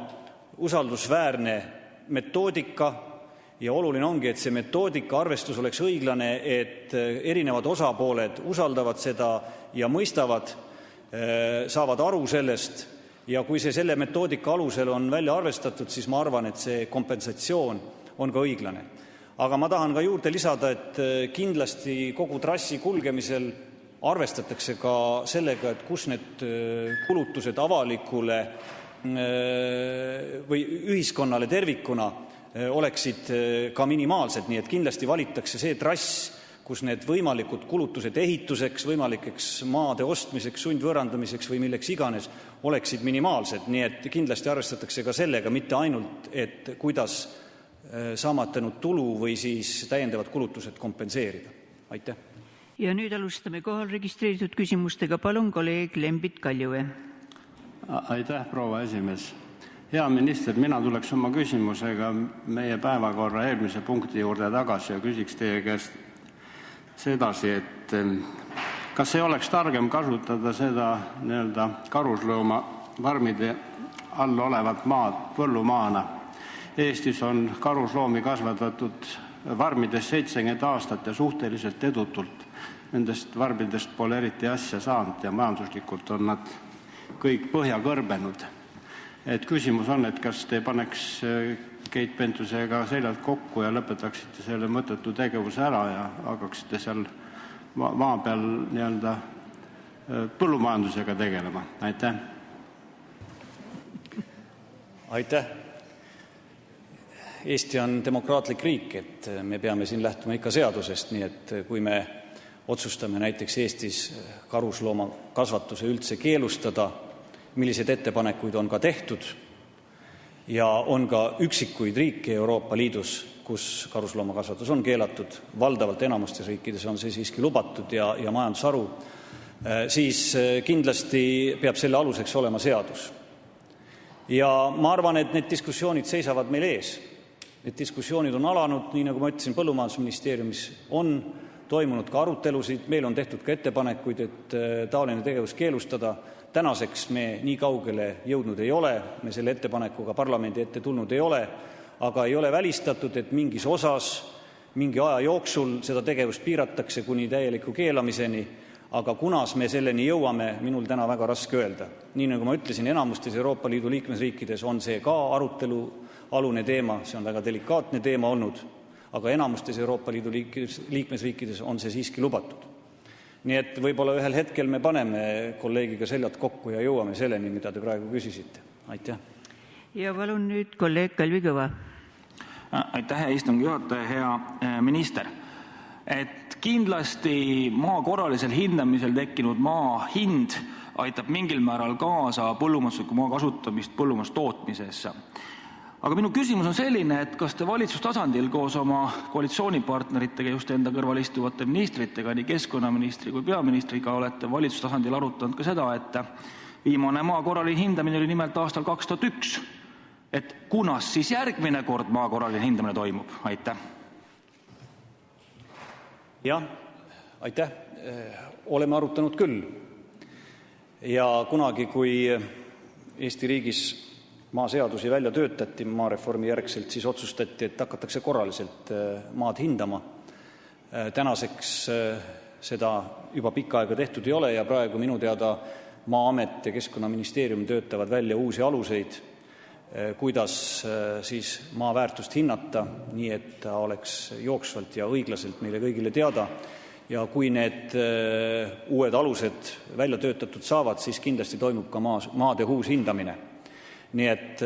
usaldusväärne metoodika ja oluline ongi, et see metoodika arvestus oleks õiglane, et erinevad osapooled usaldavad seda ja mõistavad, saavad aru sellest ja kui see selle metoodika alusel on välja arvestatud, siis ma arvan, et see kompensatsioon on ka õiglane. Aga ma tahan ka juurde lisada, et kindlasti kogu trassi kulgemisel arvestatakse ka sellega, et kus need kulutused avalikule või ühiskonnale tervikuna oleksid ka minimaalsed, nii et kindlasti valitakse see trass, kus need võimalikud kulutused ehituseks, võimalikeks maade ostmiseks, sundvõõrandamiseks või milleks iganes oleksid minimaalsed, nii et kindlasti arvestatakse ka sellega, mitte ainult, et kuidas saamatanud tulu või siis täiendavad kulutused kompenseerida. Aitäh. Ja nüüd alustame kohal registreeritud küsimustega. Palun kolleeg Lembit Kaljue. Aitäh, proua esimees. Hea minister, mina tuleks oma küsimusega meie päevakorra eelmise punkti juurde tagasi ja küsiks teie käest sedasi, et kas ei oleks targem kasutada seda nii-öelda karusloomafarmide all olevat maad põllumaana. Eestis on karusloomi kasvatatud farmides 70 aastat ja suhteliselt edutult. Nendest farmidest pole eriti asja saanud ja majanduslikult on nad kõik põhja kõrbenud. Et küsimus on, et kas te paneks Keit Pentusega seljad kokku ja lõpetaksite selle mõttetu tegevuse ära ja hakkaksite seal maa peal nii-öelda põllumajandusega tegelema. Aitäh. Aitäh. Eesti on demokraatlik riik, et me peame siin lähtuma ikka seadusest, nii et kui me otsustame näiteks Eestis karuslooma kasvatuse üldse keelustada, millised ettepanekuid on ka tehtud ja on ka üksikuid riike Euroopa Liidus, kus karusloomakasvatus on keelatud, valdavalt enamustes riikides on see siiski lubatud ja majandusharu, siis kindlasti peab selle aluseks olema seadus. Ja ma arvan, et need diskussioonid seisavad meil ees. Need diskussioonid on alanud, nii nagu ma ütlesin, Põllumajandusministeeriumis on toimunud ka arutelusid, meil on tehtud ka ettepanekuid, et taoline tegevus keelustada. Tänaseks me nii kaugele jõudnud ei ole, me selle ettepanekuga parlamendi ette tulnud ei ole, aga ei ole välistatud, et mingis osas, mingi aja jooksul seda tegevust piiratakse kuni täieliku keelamiseni, aga kunas me selleni jõuame, minul täna väga raske öelda. Nii nagu ma ütlesin, enamustes Euroopa Liidu liikmesriikides on see ka arutelualune teema, see on väga delikaatne teema olnud, aga enamustes Euroopa Liidu liikmesriikides on see siiski lubatud. Nii et võib-olla ühel hetkel me paneme kolleegiga seljad kokku ja jõuame selleni, mida te praegu küsisite. Aitäh. Ja palun nüüd kolleeg Kalvi Kõva. Aitäh, hea istungi juhataja, hea minister. Et kindlasti maa korralisel hindamisel tekkinud maa hind aitab mingil määral kaasa põllumajandusliku maa kasutamist põllumajandustootmisesse. Aga minu küsimus on selline, et kas te valitsustasandil koos oma koalitsioonipartneritega, just enda kõrval istuvate ministritega, nii keskkonnaministri kui peaministriga, olete valitsustasandil arutanud ka seda, et viimane maa korraline hindamine oli nimelt aastal 2001. Et kunas siis järgmine kord maa korraline hindamine toimub? Aitäh. Jah, aitäh. Oleme arutanud küll. Ja kunagi, kui Eesti riigis maaseadusi välja töötati maareformi järgselt, siis otsustati, et hakatakse korraliselt maad hindama. Tänaseks seda juba pikka aega tehtud ei ole ja praegu minu teada Maa-amet ja Keskkonnaministeerium töötavad välja uusi aluseid, kuidas siis maa väärtust hinnata, nii et ta oleks jooksvalt ja õiglaselt meile kõigile teada. Ja kui need uued alused välja töötatud saavad, siis kindlasti toimub ka maade uus hindamine. Nii et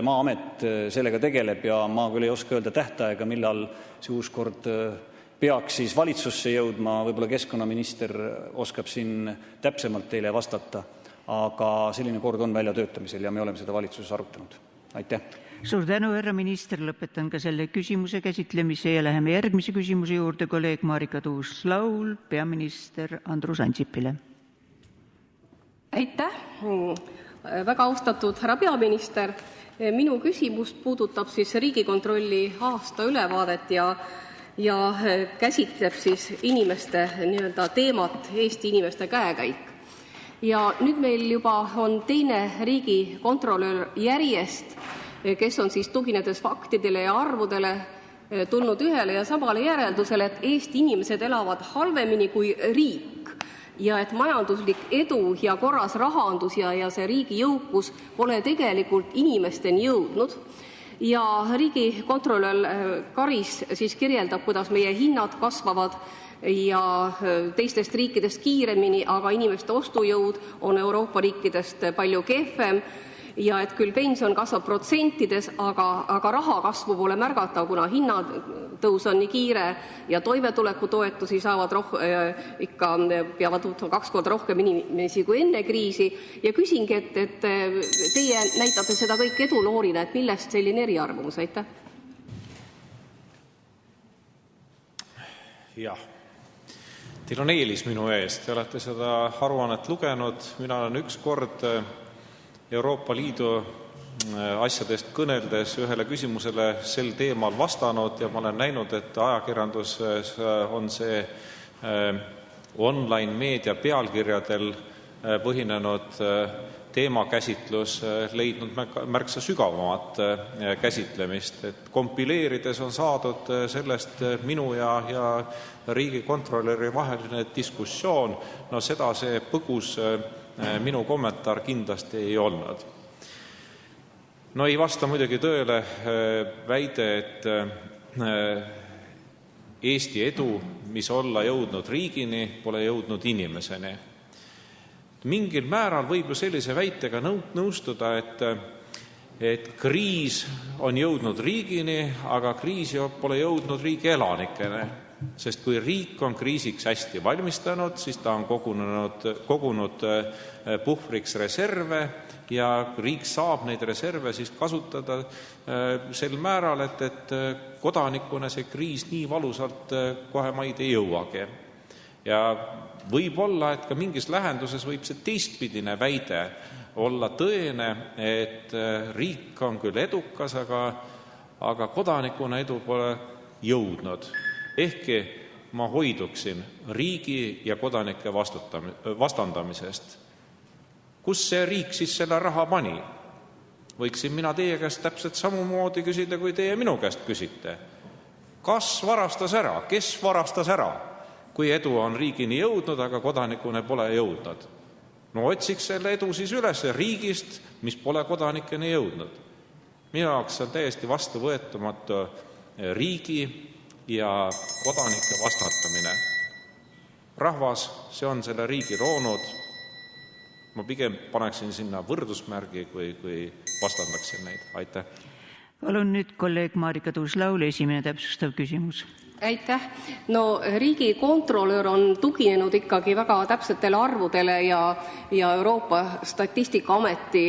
Maa-amet sellega tegeleb ja ma küll ei oska öelda tähtaega, millal see uus kord peaks siis valitsusse jõudma, võib-olla keskkonnaminister oskab siin täpsemalt teile vastata, aga selline kord on väljatöötamisel ja me oleme seda valitsuses arutanud. Aitäh! Suur tänu, härra minister, lõpetan ka selle küsimuse käsitlemise ja läheme järgmise küsimuse juurde. Kolleeg Marika Tuus-Laul peaminister Andrus Ansipile. Aitäh! Väga austatud härra peaminister, minu küsimus puudutab siis Riigikontrolli aasta ülevaadet ja käsitleb siis inimeste teemat, Eesti inimeste käekäik. Ja nüüd meil juba on teine riigikontrolör järjest, kes on siis tuginedes faktidele ja arvudele tulnud ühele ja samale järeldusele, et Eesti inimesed elavad halvemini kui riik ja et majanduslik edu ja korras rahandus ja see riigi jõukus pole tegelikult inimesteni jõudnud. Ja riigikontrolör Karis siis kirjeldab, kuidas meie hinnad kasvavad ja teistest riikidest kiiremini, aga inimeste ostujõud on Euroopa riikidest palju kehvem ja et küll pension kasvab protsentides, aga raha kasvu pole märgata, kuna hinnatõus on nii kiire ja toimetulekutoetusi saavad ikka peavad 2 korda rohkem inimesi kui enne kriisi. Ja küsingi, et teie näitate seda kõik eduloorina, et millest selline eriarvamus? Aitäh! Jah. Teil on eelis minu eest. Te olete seda aruannet lugenud. Mina olen üks kord Euroopa Liidu asjadest kõneldes ühele küsimusele sel teemal vastanud ja ma olen näinud, et ajakirjanduses on see online meedia pealkirjadel põhinenud teemakäsitlus leidnud märksa sügavamat käsitlemist. Et kompileerides on saadud sellest minu ja riigikontrolöri vaheline diskussioon. No seda see põgus minu kommentaar kindlasti ei olnud. No ei vasta muidugi tõele väide, et Eesti edu, mis olla jõudnud riigini, pole jõudnud inimeseni. Mingil määral võib ju sellise väitega nõustuda, et kriis on jõudnud riigini, aga kriis pole jõudnud riigi elanikene. Sest kui riik on kriisiks hästi valmistanud, siis ta on kogunud puhvriks reserve ja riik saab neid reserve siis kasutada sel määral, et kodanikuna see kriis nii valusalt kohe maid ei jõuagi. Ja võib-olla, et ka mingis lähenduses võib see teistpidine väide olla tõene, et riik on küll edukas, aga kodanikuna edu pole jõudnud. Ehkki ma hoiduksin riigi ja kodanike vastandamisest. Kus see riik siis selle raha pani? Võiksin mina teie käest täpselt samamoodi küsida, kui teie minu käest küsite. Kas varastas ära? Kes varastas ära? Kui edu on riigini jõudnud, aga kodanikune pole jõudnud. No otsiks selle edu siis üles riigist, mis pole kodanikeni jõudnud. Minu jaoks on täiesti vastuvõetamatu riigi ja kodanike vastantamine. Rahvas, see on selle riigi loonud. Ma pigem paneksin sinna võrdusmärgi, kui vastandaksin neid. Aitäh. Palun nüüd kolleeg Marika Tuus-Laul, esimene täpsustav küsimus. Aitäh. No riigikontrolör on tuginenud ikkagi väga täpsetele arvudele ja Euroopa Statistikaameti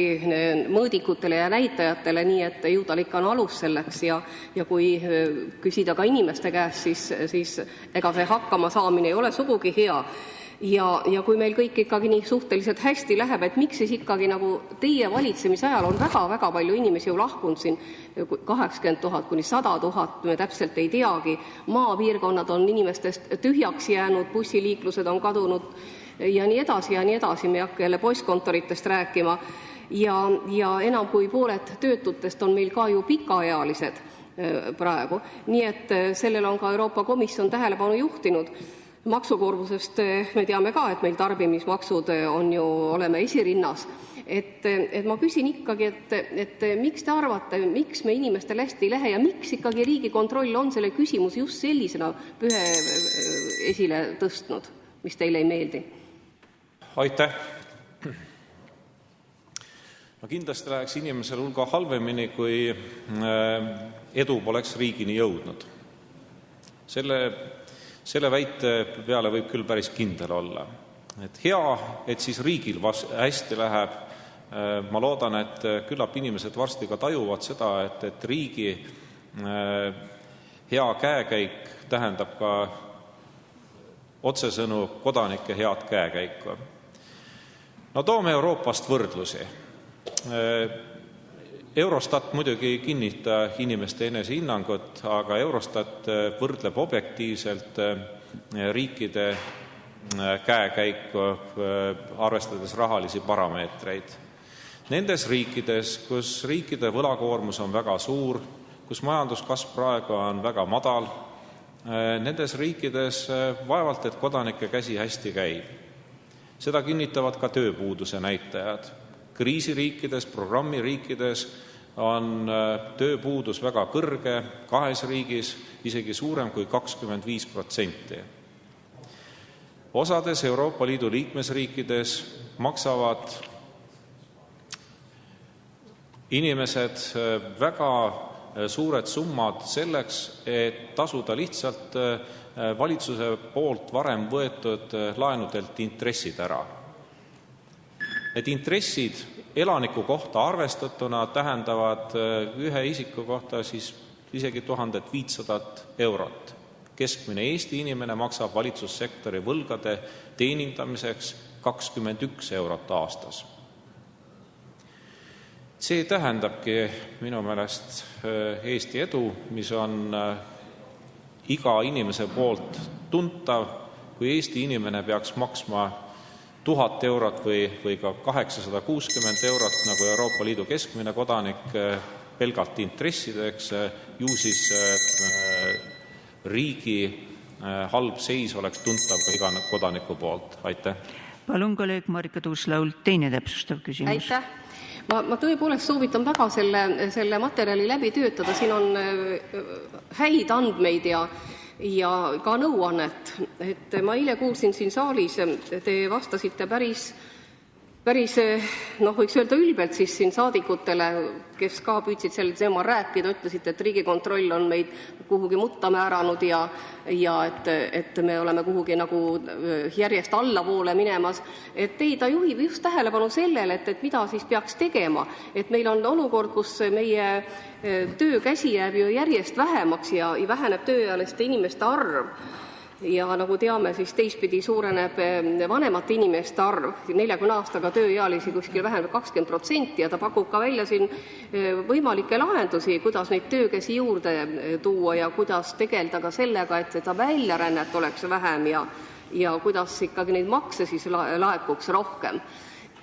mõõdikutele ja näitajatele, nii et ju tal ikka on alus selleks ja kui küsida ka inimeste käest, siis ega see hakkama saamine ei ole sugugi hea. Ja kui meil kõik ikkagi nii suhteliselt hästi läheb, et miks siis ikkagi nagu teie valitsemise ajal on väga-väga palju inimesi ju lahkunud siin, 80 000 kuni 100 000, me täpselt ei teagi, maapiirkonnad on inimestest tühjaks jäänud, bussiliiklused on kadunud ja nii edasi, me ei hakka jälle postkontoritest rääkima ja enam kui pooled töötutest on meil ka ju pikaealised praegu, nii et sellele on ka Euroopa Komisjon tähelepanu juhtinud. Maksukoormusest me teame ka, et meil tarbimismaksud on ju, oleme esirinnas. Et ma küsin ikkagi, et miks te arvate, miks me inimestele hästi ei lähe ja miks ikkagi Riigikontroll on selle küsimus just sellisena esile tõstnud, mis teile ei meeldi? Aitäh! No kindlasti läheks inimesel hulga halvemini, kui edu poleks riigini jõudnud. Selle väite peale võib küll päris kindel olla. Et hea, et siis riigil hästi läheb. Ma loodan, et küllap inimesed varsti ka tajuvad seda, et riigi hea käekäik tähendab ka otsesõnu kodanike head käekäiku. No toome Euroopast võrdlusi. Eurostat muidugi ei kinnita inimeste enesehinnangut, aga Eurostat võrdleb objektiivselt riikide käekäiku, arvestades rahalisi parameetreid. Nendes riikides, kus riikide võlakoormus on väga suur, kus majanduskasv praegu on väga madal, nendes riikides vaevalt, et kodanike käsi hästi käib. Seda kinnitavad ka tööpuuduse näitajad. Kriisiriikides, programmiriikides on tööpuudus väga kõrge, 2 riigis isegi suurem kui 25%. Osades Euroopa Liidu liikmesriikides maksavad inimesed väga suured summad selleks, et tasuda lihtsalt valitsuse poolt varem võetud laenudelt intressid ära. Need intressid elaniku kohta arvestatuna tähendavad ühe isiku kohta siis isegi 1500 eurot. Keskmine Eesti inimene maksab valitsussektori võlgade teenindamiseks 21 eurot aastas. See tähendabki minu meelest Eesti edu, mis on iga inimese poolt tuntav, kui Eesti inimene peaks maksma 1000 eurot või ka 860 eurot, nagu Euroopa Liidu keskmine kodanik pelgalt intressideks, ju siis riigi halb seis oleks tuntav ka iga kodaniku poolt. Aitäh! Palun kolleeg Marika Tuus-Laul, teine täpsustav küsimus. Aitäh! Ma tõepoolest soovitan väga selle materjali läbi töötada, siin on häid andmeid ja ka nõuannet. Et ma eile kuulsin siin saalis, te vastasite päris võiks öelda ülbelt siis siin saadikutele, kes ka püüdsid selle teemal rääkida, ütlesite, et Riigikontroll on meid kuhugi mutta määranud ja et me oleme kuhugi nagu järjest allapoole minemas. Et ta juhib just tähelepanu sellele, et mida siis peaks tegema. Et meil on olukord, kus meie töökäsi jääb ju järjest vähemaks ja väheneb tööealiste inimeste arv. Ja nagu teame, siis teistpidi suureneb vanemate inimeste arv. 40 aastaga tööealisi kuskil väheneb 20% ja ta pakub ka välja siin võimalikke lahendusi, kuidas neid töökäsi juurde tuua ja kuidas tegelda ka sellega, et seda väljarännet oleks vähem ja kuidas ikkagi neid makse siis laekuks rohkem.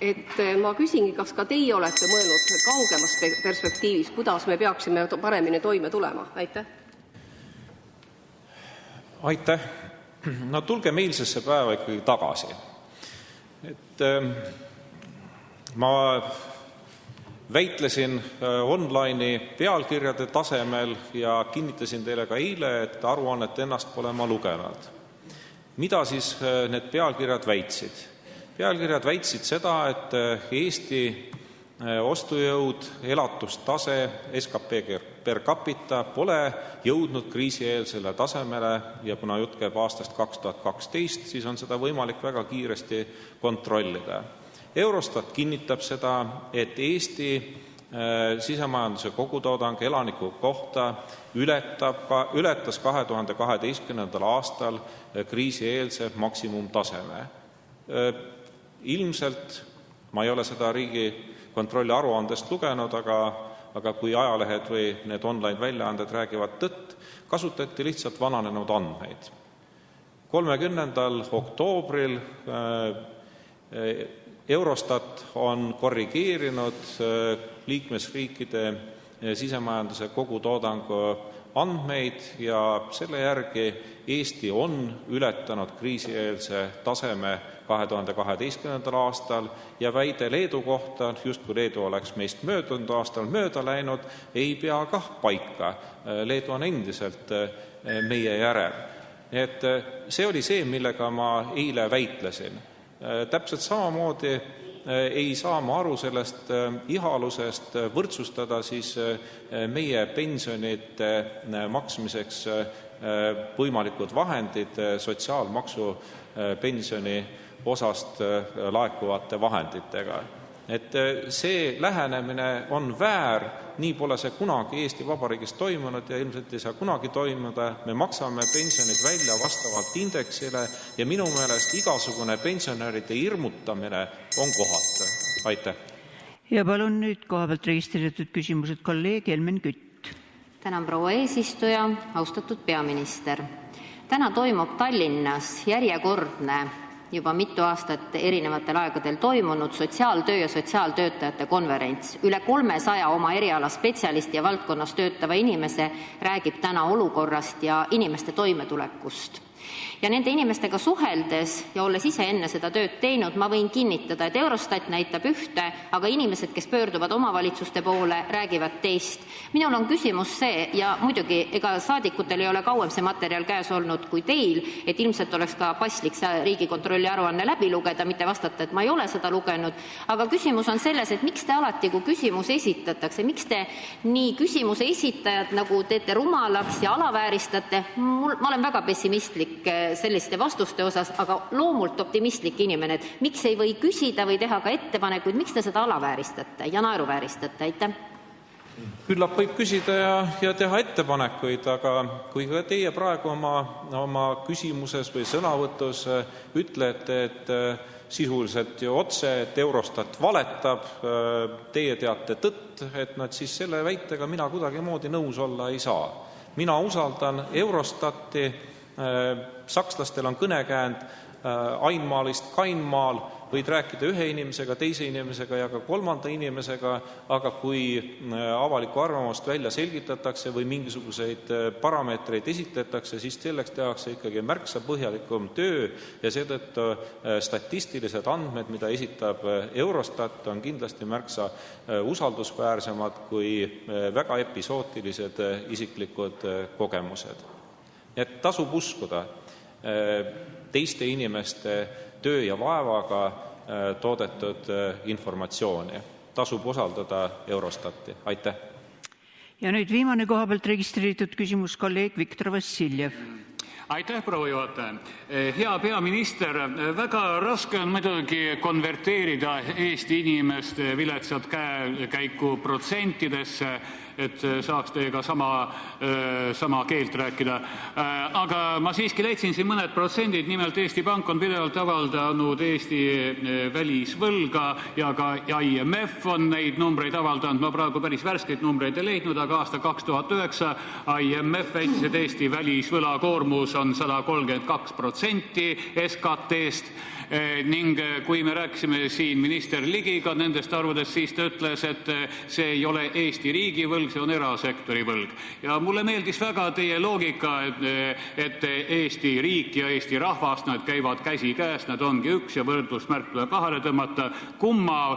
Et ma küsingi, kas ka teie olete mõelnud kaugemas perspektiivis, kuidas me peaksime paremini toime tulema? Aitäh! Aitäh! No tulge meilsesse päeva ikkagi tagasi. Et ma väitlesin online'i pealkirjade tasemel ja kinnitasin teile ka eile, et aruannet ennast pole ma lugenud. Mida siis need pealkirjad väitsid? Pealkirjad väitsid seda, et Eesti ostujõud, elatustase, SKP per capita pole jõudnud kriisieelsele tasemele ja kuna jutt käib aastast 2012, siis on seda võimalik väga kiiresti kontrollida. Eurostat kinnitab seda, et Eesti sisemajanduse kogutoodang elaniku kohta ületas 2012. aastal kriisieelse maksimumtaseme. Ilmselt, ma ei ole seda Riigikontrolli aruandest lugenud, aga kui ajalehed või need online väljaanded räägivad tõtt, kasutati lihtsalt vananenud andmeid. 30. oktoobril Eurostat on korrigeerinud liikmesriikide sisemajanduse kogutoodangu andmeid ja selle järgi Eesti on ületanud kriisieelse taseme 2012. aastal ja väide Leedu kohta, justkui Leedu oleks meist möödunud aastal mööda läinud, ei pea kah paika. Leedu on endiselt meie järel. Et see oli see, millega ma eile väitlesin. Täpselt samamoodi ei saa ma aru sellest ihalusest võrdsustada siis meie pensionite maksmiseks võimalikud vahendid sotsiaalmaksu pensioni osast laekuvate vahenditega. Et see lähenemine on väär, nii pole see kunagi Eesti Vabariigis toimunud ja ilmselt ei saa kunagi toimuda. Me maksame pensionid välja vastavalt indeksile ja minu meelest igasugune pensionäride hirmutamine on kohatu. Aitäh. Ja palun nüüd kohapealt registreeritud küsimused kolleeg Helmen Kütt. Tänan, proua eesistuja, austatud peaminister. Täna toimub Tallinnas järjekordne juba mitu aastat erinevatel aegadel toimunud sotsiaaltöö ja sotsiaaltöötajate konverents. Üle 300 oma eriala spetsialisti ja valdkonnas töötava inimese räägib täna olukorrast ja inimeste toimetulekust. Ja nende inimestega suheldes ja olles ise enne seda tööd teinud, ma võin kinnitada, et Eurostat näitab ühte, aga inimesed, kes pöörduvad omavalitsuste poole, räägivad teist. Minul on küsimus see, ja muidugi ega saadikutel ei ole kauem see materjal käes olnud kui teil, et ilmselt oleks ka paslik see Riigikontrolli aruanne läbi lugeda, mitte vastata, et ma ei ole seda lugenud. Aga küsimus on selles, et miks te alati, kui küsimus esitatakse, miks te nii küsimuse esitajad nagu teete rumalaks ja alavääristate? Ma olen väga pessimistlik selliste vastuste osas, aga loomult optimistlik inimene, et miks ei või küsida või teha ka ettepanekuid, miks te seda alavääristate ja naeruvääristate? Aitäh. Küllap võib küsida ja teha ettepanekuid, aga kui ka teie praegu oma küsimuses või sõnavõtus ütlete, et sisuliselt ju otse, et Eurostat valetab, teie teate tõtt, et siis selle väitega mina kuidagimoodi nõus olla ei saa. Mina usaldan Eurostati, sakslastel on kõnekäänd Einmaalist Kainmaal, võid rääkida ühe inimesega, teise inimesega ja ka kolmanda inimesega, aga kui avalikku arvamust välja selgitatakse või mingisuguseid parameetreid esitletakse, siis selleks tehakse ikkagi märksa põhjalikum töö ja seetõttu statistilised andmed, mida esitab Eurostat, on kindlasti märksa usaldusväärsemad kui väga episootilised isiklikud kogemused. Et tasub uskuda teiste inimeste töö ja vaevaga toodetud informatsiooni. Tasub usaldada Eurostati. Aitäh. Ja nüüd viimane kohapealt registreeritud küsimus kolleeg Viktor Vassiljev. Aitäh, proua juhataja. Hea peaminister, väga raske on muidugi konverteerida Eesti inimeste viletsat käekäiku protsentidesse, et saaks teiega sama keelt rääkida. Aga ma siiski leidsin siin mõned protsendid, nimelt Eesti Pank on pidevalt avaldanud Eesti välisvõlga ja ka IMF on neid numbreid avaldanud. Ma praegu päris värskeid numbreid ei leidnud, aga aasta 2009 IMF väitis, et Eesti välisvõlakoormus on 132% SKT-st ning kui me rääkisime siin minister Ligiga nendest arvudest, siis ta ütles, et see ei ole Eesti riigi võlg, see on erasektori võlg. Ja mulle meeldis väga teie loogika, et Eesti riik ja Eesti rahvas, nad käivad käsi käes, nad ongi üks ja võrdlusmärk tuleb kahele tõmmata. Kumma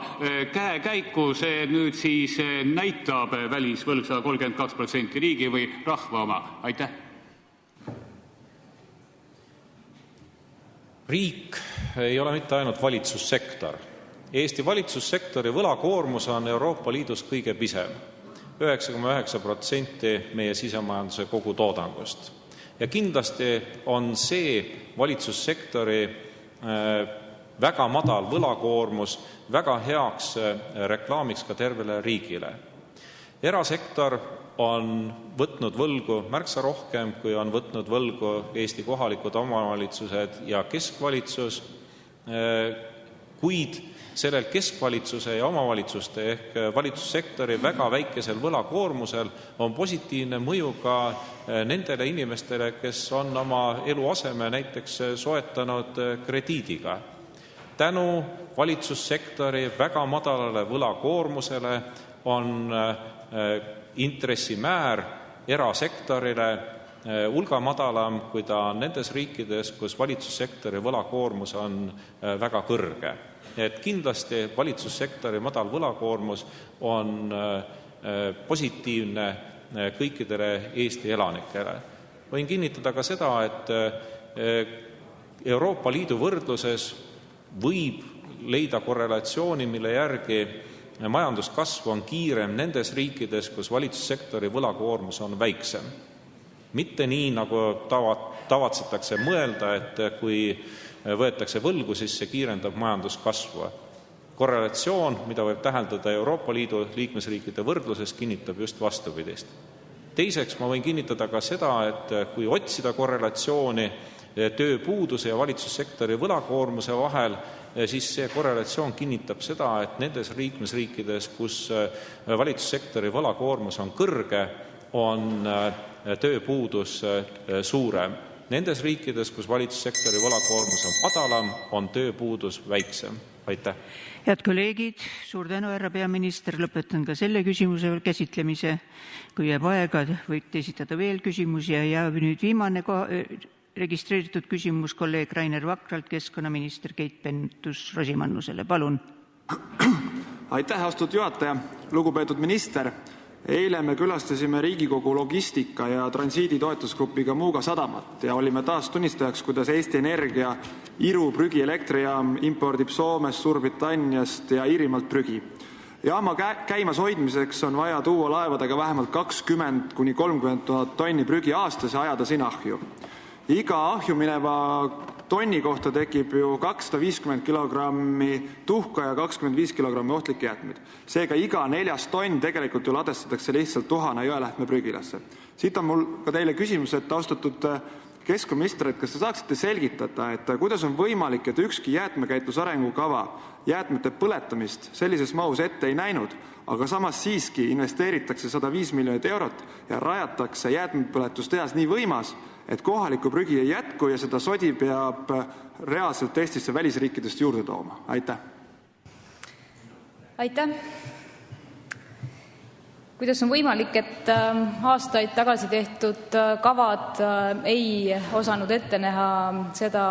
käekäiku see nüüd siis näitab välisvõlg 132% riigi või rahva oma? Aitäh. Riik ei ole mitte ainult valitsussektor. Eesti valitsussektori võlakoormus on Euroopa Liidus kõige pisem, 9,9% meie sisemajanduse kogutoodangust. Ja kindlasti on see valitsussektori väga madal võlakoormus väga heaks reklaamiks ka tervele riigile. Erasektor on võtnud võlgu märksa rohkem, kui on võtnud võlgu Eesti kohalikud omavalitsused ja keskvalitsus, kuid sellel keskvalitsuse ja omavalitsuste ehk valitsussektori väga väikesel võlakoormusel on positiivne mõju ka nendele inimestele, kes on oma eluaseme näiteks soetanud krediidiga. Tänu valitsussektori väga madalale võlakoormusele on intressimäär erasektorile hulga madalam, kui ta on nendes riikides, kus valitsussektori võlakoormus on väga kõrge. Et kindlasti valitsussektori madal võlakoormus on positiivne kõikidele Eesti elanikele. Võin kinnitada ka seda, et Euroopa Liidu võrdluses võib leida korrelatsiooni, mille järgi majanduskasv on kiirem nendes riikides, kus valitsussektori võlakoormus on väiksem. Mitte nii, nagu tavatsetakse mõelda, et kui võetakse võlgu, siis see kiirendab majanduskasvu. Korrelatsioon, mida võib täheldada Euroopa Liidu liikmesriikide võrdluses, kinnitab just vastupidist. Teiseks ma võin kinnitada ka seda, et kui otsida korrelatsiooni tööpuuduse ja valitsussektori võlakoormuse vahel, siis see korrelatsioon kinnitab seda, et nendes liikmesriikides, kus valitsussektori võlakoormus on kõrge, on tööpuudus suurem. Nendes riikides, kus valitsussektori võlakoormus on madalam, on tööpuudus väiksem. Aitäh! Head kolleegid, suur tänu, härra peaminister, lõpetan ka selle küsimuse käsitlemise. Kui jääb aega, võite esitada veel küsimusi ja nüüd viimane registreeritud küsimus kolleeg Rainer Vakralt keskkonnaminister Keit Pentus-Rosimannusele. Palun. Aitäh, austatud juhataja. Lugupeetud minister, eile me külastasime Riigikogu logistika ja transiidi toetusgrupiga Muuga sadamat ja olime taas tunnistajaks, kuidas Eesti Energia Iru prügielektrijaam impordib Soomest, Suurbritanniast ja Iirimaalt prügi. Jaama käimas hoidmiseks on vaja tuua laevadega vähemalt 20–30 000 tonni prügi aastas ja ajada siin ahju. Iga ahju mineva tonni kohta tekib ju 250 kilogrammi tuhka ja 25 kilogrammi ohtlikke jäätmeid. Seega iga 4 tonn tegelikult ju ladestatakse lihtsalt Tuhana jõelähtme prügilasse. Siit on mul ka teile küsimus, et austatud keskkonnaminister, et kas te saaksite selgitada, et kuidas on võimalik, et ükski jäätmekäitlusarengukava jäätmete põletamist sellises mahus ette ei näinud, aga samas siiski investeeritakse 105 miljonit eurot ja rajatakse jäätmepõletustehas nii võimas, et kohalikku prügi ei jätku ja seda sodi peab reaalselt Eestisse välisriikidest juurde tooma. Aitäh! Aitäh! Kuidas on võimalik, et aastaid tagasi tehtud kavad ei osanud ette näha seda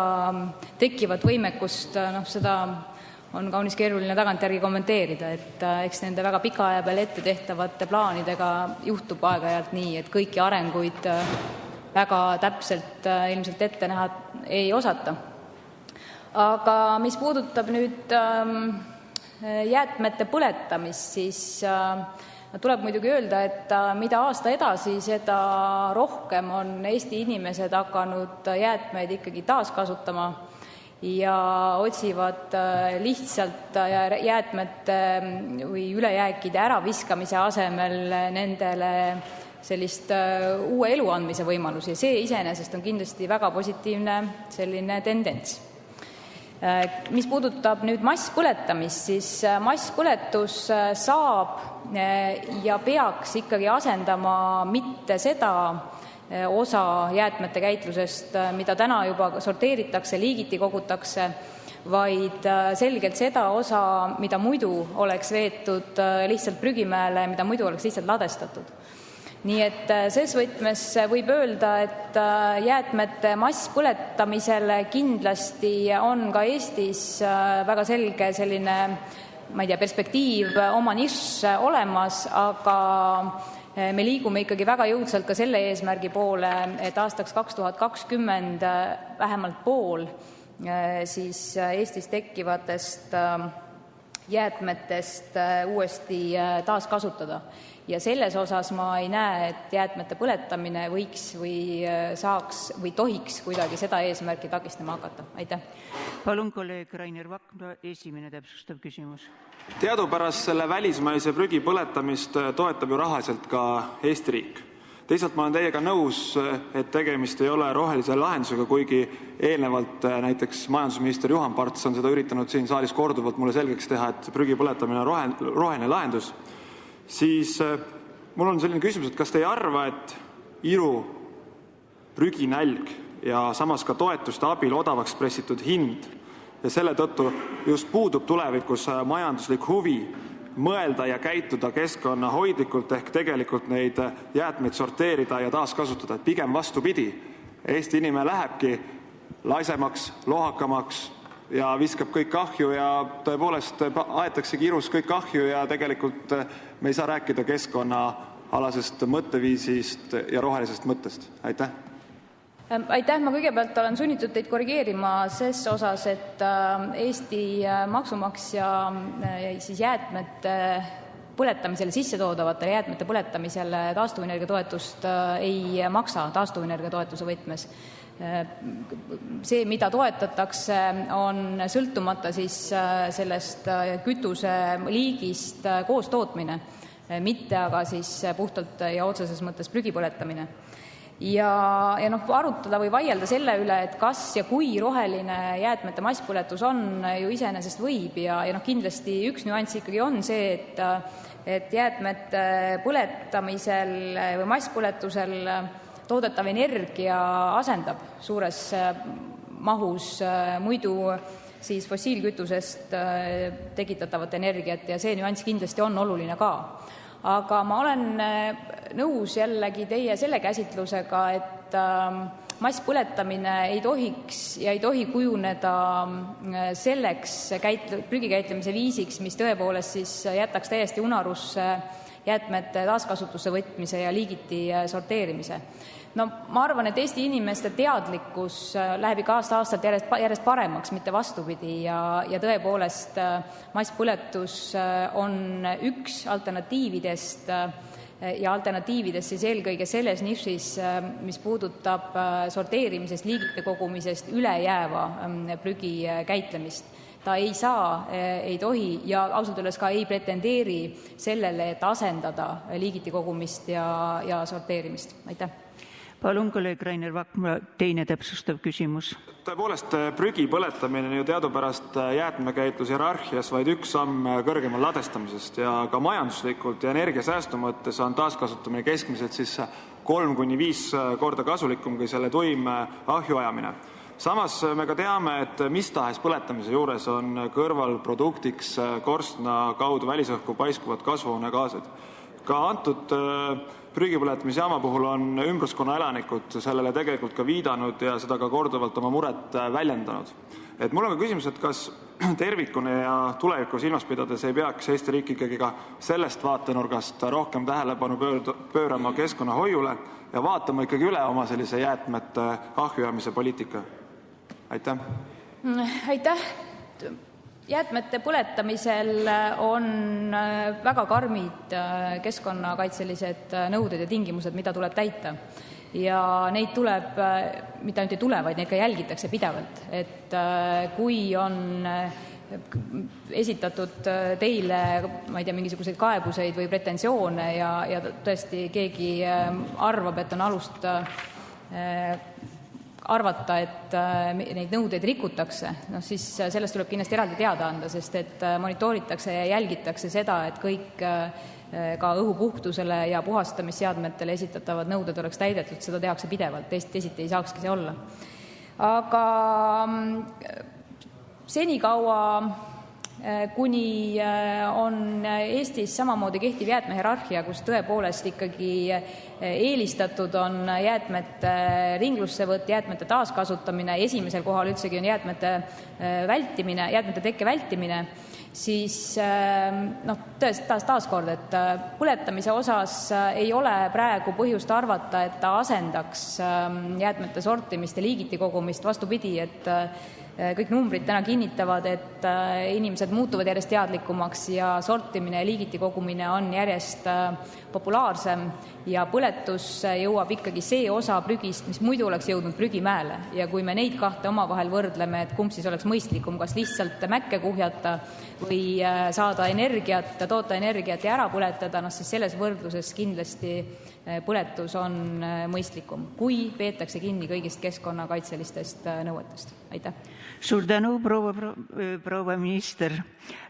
tekkivat võimekust, seda on kaunis keeruline tagantjärgi kommenteerida, et eks nende väga pika aja peale ette tehtavate plaanidega juhtub aeg-ajalt nii, et kõiki arenguid väga täpselt ilmselt ette näha ei osata. Aga mis puudutab nüüd jäätmete põletamist, siis tuleb muidugi öelda, et mida aasta edasi, seda rohkem on Eesti inimesed hakanud jäätmeid ikkagi taaskasutama ja otsivad lihtsalt jäätmete või ülejääkide äraviskamise asemel nendele sellist uue elu andmise võimalusi ja see iseenesest on kindlasti väga positiivne selline tendents. Mis puudutab nüüd masspõletamist, siis masspõletus saab ja peaks ikkagi asendama mitte seda osa jäätmete käitlusest, mida täna juba sorteeritakse, liigiti kogutakse, vaid selgelt seda osa, mida muidu oleks veetud lihtsalt prügimäele, mida muidu oleks lihtsalt ladestatud. Nii et ses võtmes võib öelda, et jäätmete masspõletamisele kindlasti on ka Eestis väga selge selline, perspektiiv oma nišš olemas, aga me liigume ikkagi väga jõudsalt ka selle eesmärgi poole, et aastaks 2020 vähemalt pool siis Eestis tekkivatest jäätmetest uuesti taaskasutada. Ja selles osas ma ei näe, et jäätmete põletamine võiks või saaks või tohiks kuidagi seda eesmärki takistama hakata. Aitäh. Palun kolleeg Rainer Vakra, esimene täpsustav küsimus. Teadupärast selle välismaise prügi põletamist toetab ju rahaliselt ka Eesti riik. Teisalt ma olen teiega nõus, et tegemist ei ole rohelise lahendusega, kuigi eelnevalt näiteks majandusminister Juhan Parts on seda üritanud siin saalis korduvalt mulle selgeks teha, et prügi põletamine on roheline lahendus. Siis mul on selline küsimus, et kas te ei arva, et Iru prüginälg ja samas ka toetuste abil odavaks pressitud hind ja selle tõttu just puudub tulevikus majanduslik huvi mõelda ja käituda keskkonnahoidlikult ehk tegelikult neid jäätmeid sorteerida ja taaskasutada, et pigem vastupidi. Eesti inimene lähebki laisemaks, lohakamaks ja viskab kõik kahju ja tõepoolest aetaksegi Irus kõik kahju ja tegelikult me ei saa rääkida keskkonnaalasest mõtteviisist ja rohelisest mõttest. Aitäh. Aitäh, ma kõigepealt olen sunnitud teid korrigeerima ses osas, et Eesti maksumaksja siis jäätmete põletamisele, sissetoodavatele jäätmete põletamisele taastuvenergia toetust ei maksa taastuvenergia toetuse võtmes. See, mida toetatakse, on sõltumata siis sellest kütuse liigist koostootmine, mitte aga siis puhtalt ja otseses mõttes prügi põletamine. Ja arutada või vaielda selle üle, et kas ja kui roheline jäätmete masspõletus on, ju iseenesest võib ja kindlasti üks nüanss ikkagi on see, et jäätmete põletamisel või masspõletusel toodetav energia asendab suures mahus muidu siis fossiilkütusest tekitatavat energiat ja see nüanss kindlasti on oluline ka. Aga ma olen nõus jällegi teie selle käsitlusega, et masspõletamine ei tohiks ja ei tohi kujuneda selleks prügikäitlemise viisiks, mis tõepoolest siis jätaks täiesti unarusse jäätmete taaskasutusse võtmise ja liigiti sorteerimise. Ma arvan, et Eesti inimeste teadlikkus läheb iga aasta-aastalt järjest paremaks, mitte vastupidi ja tõepoolest masspõletus on üks alternatiividest ja alternatiividest siis eelkõige selles nišis, mis puudutab sorteerimisest, liigite kogumisest ülejääva prügi käitlemist. Ta ei saa, ei tohi ja ausalt öeldes ka ei pretendeeri sellele, et asendada liigiti kogumist ja sorteerimist. Aitäh. Palun, kolleeg Rainer Vakra, teine täpsustav küsimus. Tõepoolest, prügi põletamine on ju teadupärast jäätmekäitluse hierarhias vaid üks samm kõrgemal ladestamisest ja ka majanduslikult ja energiasäästu mõttes on taaskasutamine keskmiselt siis 3-5 korda kasulikum kui selle tuim ahjuajamine. Samas me ka teame, et mis tahes põletamise juures on kõrvalproduktiks korstna kaudu välisõhku paiskuvad kasvuhoonegaasid. Ka antud prügipõletamisjaama puhul on ümbruskonna elanikud sellele tegelikult ka viidanud ja seda ka korduvalt oma muret väljendanud. Et mul on ka küsimus, et kas tervikune ja tulevikku silmas pidades ei peaks Eesti riik ikkagi ka sellest vaatenurgast rohkem tähelepanu pöörama keskkonnahoiule ja vaatama ikkagi üle oma sellise jäätmete ahjuajamise poliitika. Aitäh. Aitäh. Jäätmete põletamisel on väga karmid keskkonnakaitselised nõuded ja tingimused, mida tuleb täita. Ja neid tuleb, mitte ainult ei tule, vaid neid ka jälgitakse pidevalt. Et kui on esitatud teile, ma ei tea, mingisuguseid kaebuseid või pretensioone ja tõesti keegi arvab, et on alust arvata, et neid nõudeid rikutakse, siis sellest tuleb kindlasti eraldi teada anda, sest et monitooritakse ja jälgitakse seda, et kõik ka õhupuhtusele ja puhastamisseadmetele esitatavad nõuded oleks täidetud, seda tehakse pidevalt, teisiti ei saakski see olla. Aga senikaua, kuni on Eestis samamoodi kehtiv jäätmehierarhia, kus tõepoolest ikkagi eelistatud on jäätmete ringlussevõtt, jäätmete taaskasutamine, esimesel kohal üldsegi on jäätmete tekke vältimine, siis taaskord, et põletamise osas ei ole praegu põhjust arvata, et ta asendaks jäätmete sortimist ja liigiti kogumist, vastupidi, et kõik numbrid täna kinnitavad, et inimesed muutuvad järjest teadlikumaks ja sortimine ja liigiti kogumine on järjest populaarsem ja põletusse jõuab ikkagi see osa prügist, mis muidu oleks jõudnud prügimäele. Ja kui me neid kahte omavahel võrdleme, et kumb siis oleks mõistlikum, kas lihtsalt mäkke kuhjata või saada energiat, toota energiat ja ära põletada, siis selles võrdluses kindlasti põletus on mõistlikum, kui peetakse kinni kõigist keskkonnakaitselistest nõuetest. Aitäh! Suur tänu, proua minister.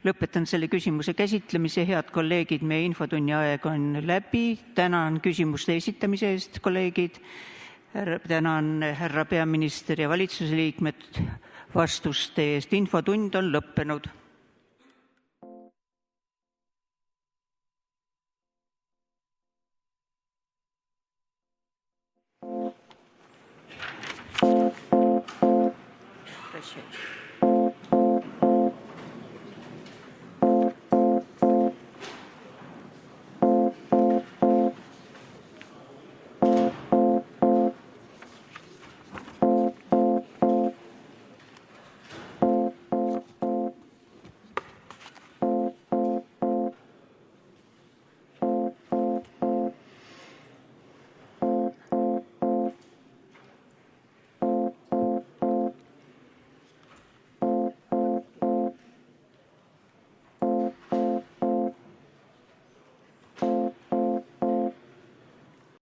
Lõpetan selle küsimuse käsitlemise. Head kolleegid, meie infotunni aeg on läbi. Tänan küsimuste esitamise eest, kolleegid. Tänan härra peaminister ja valitsuse liikmed vastuste eest. Infotund on lõppenud. Спасибо.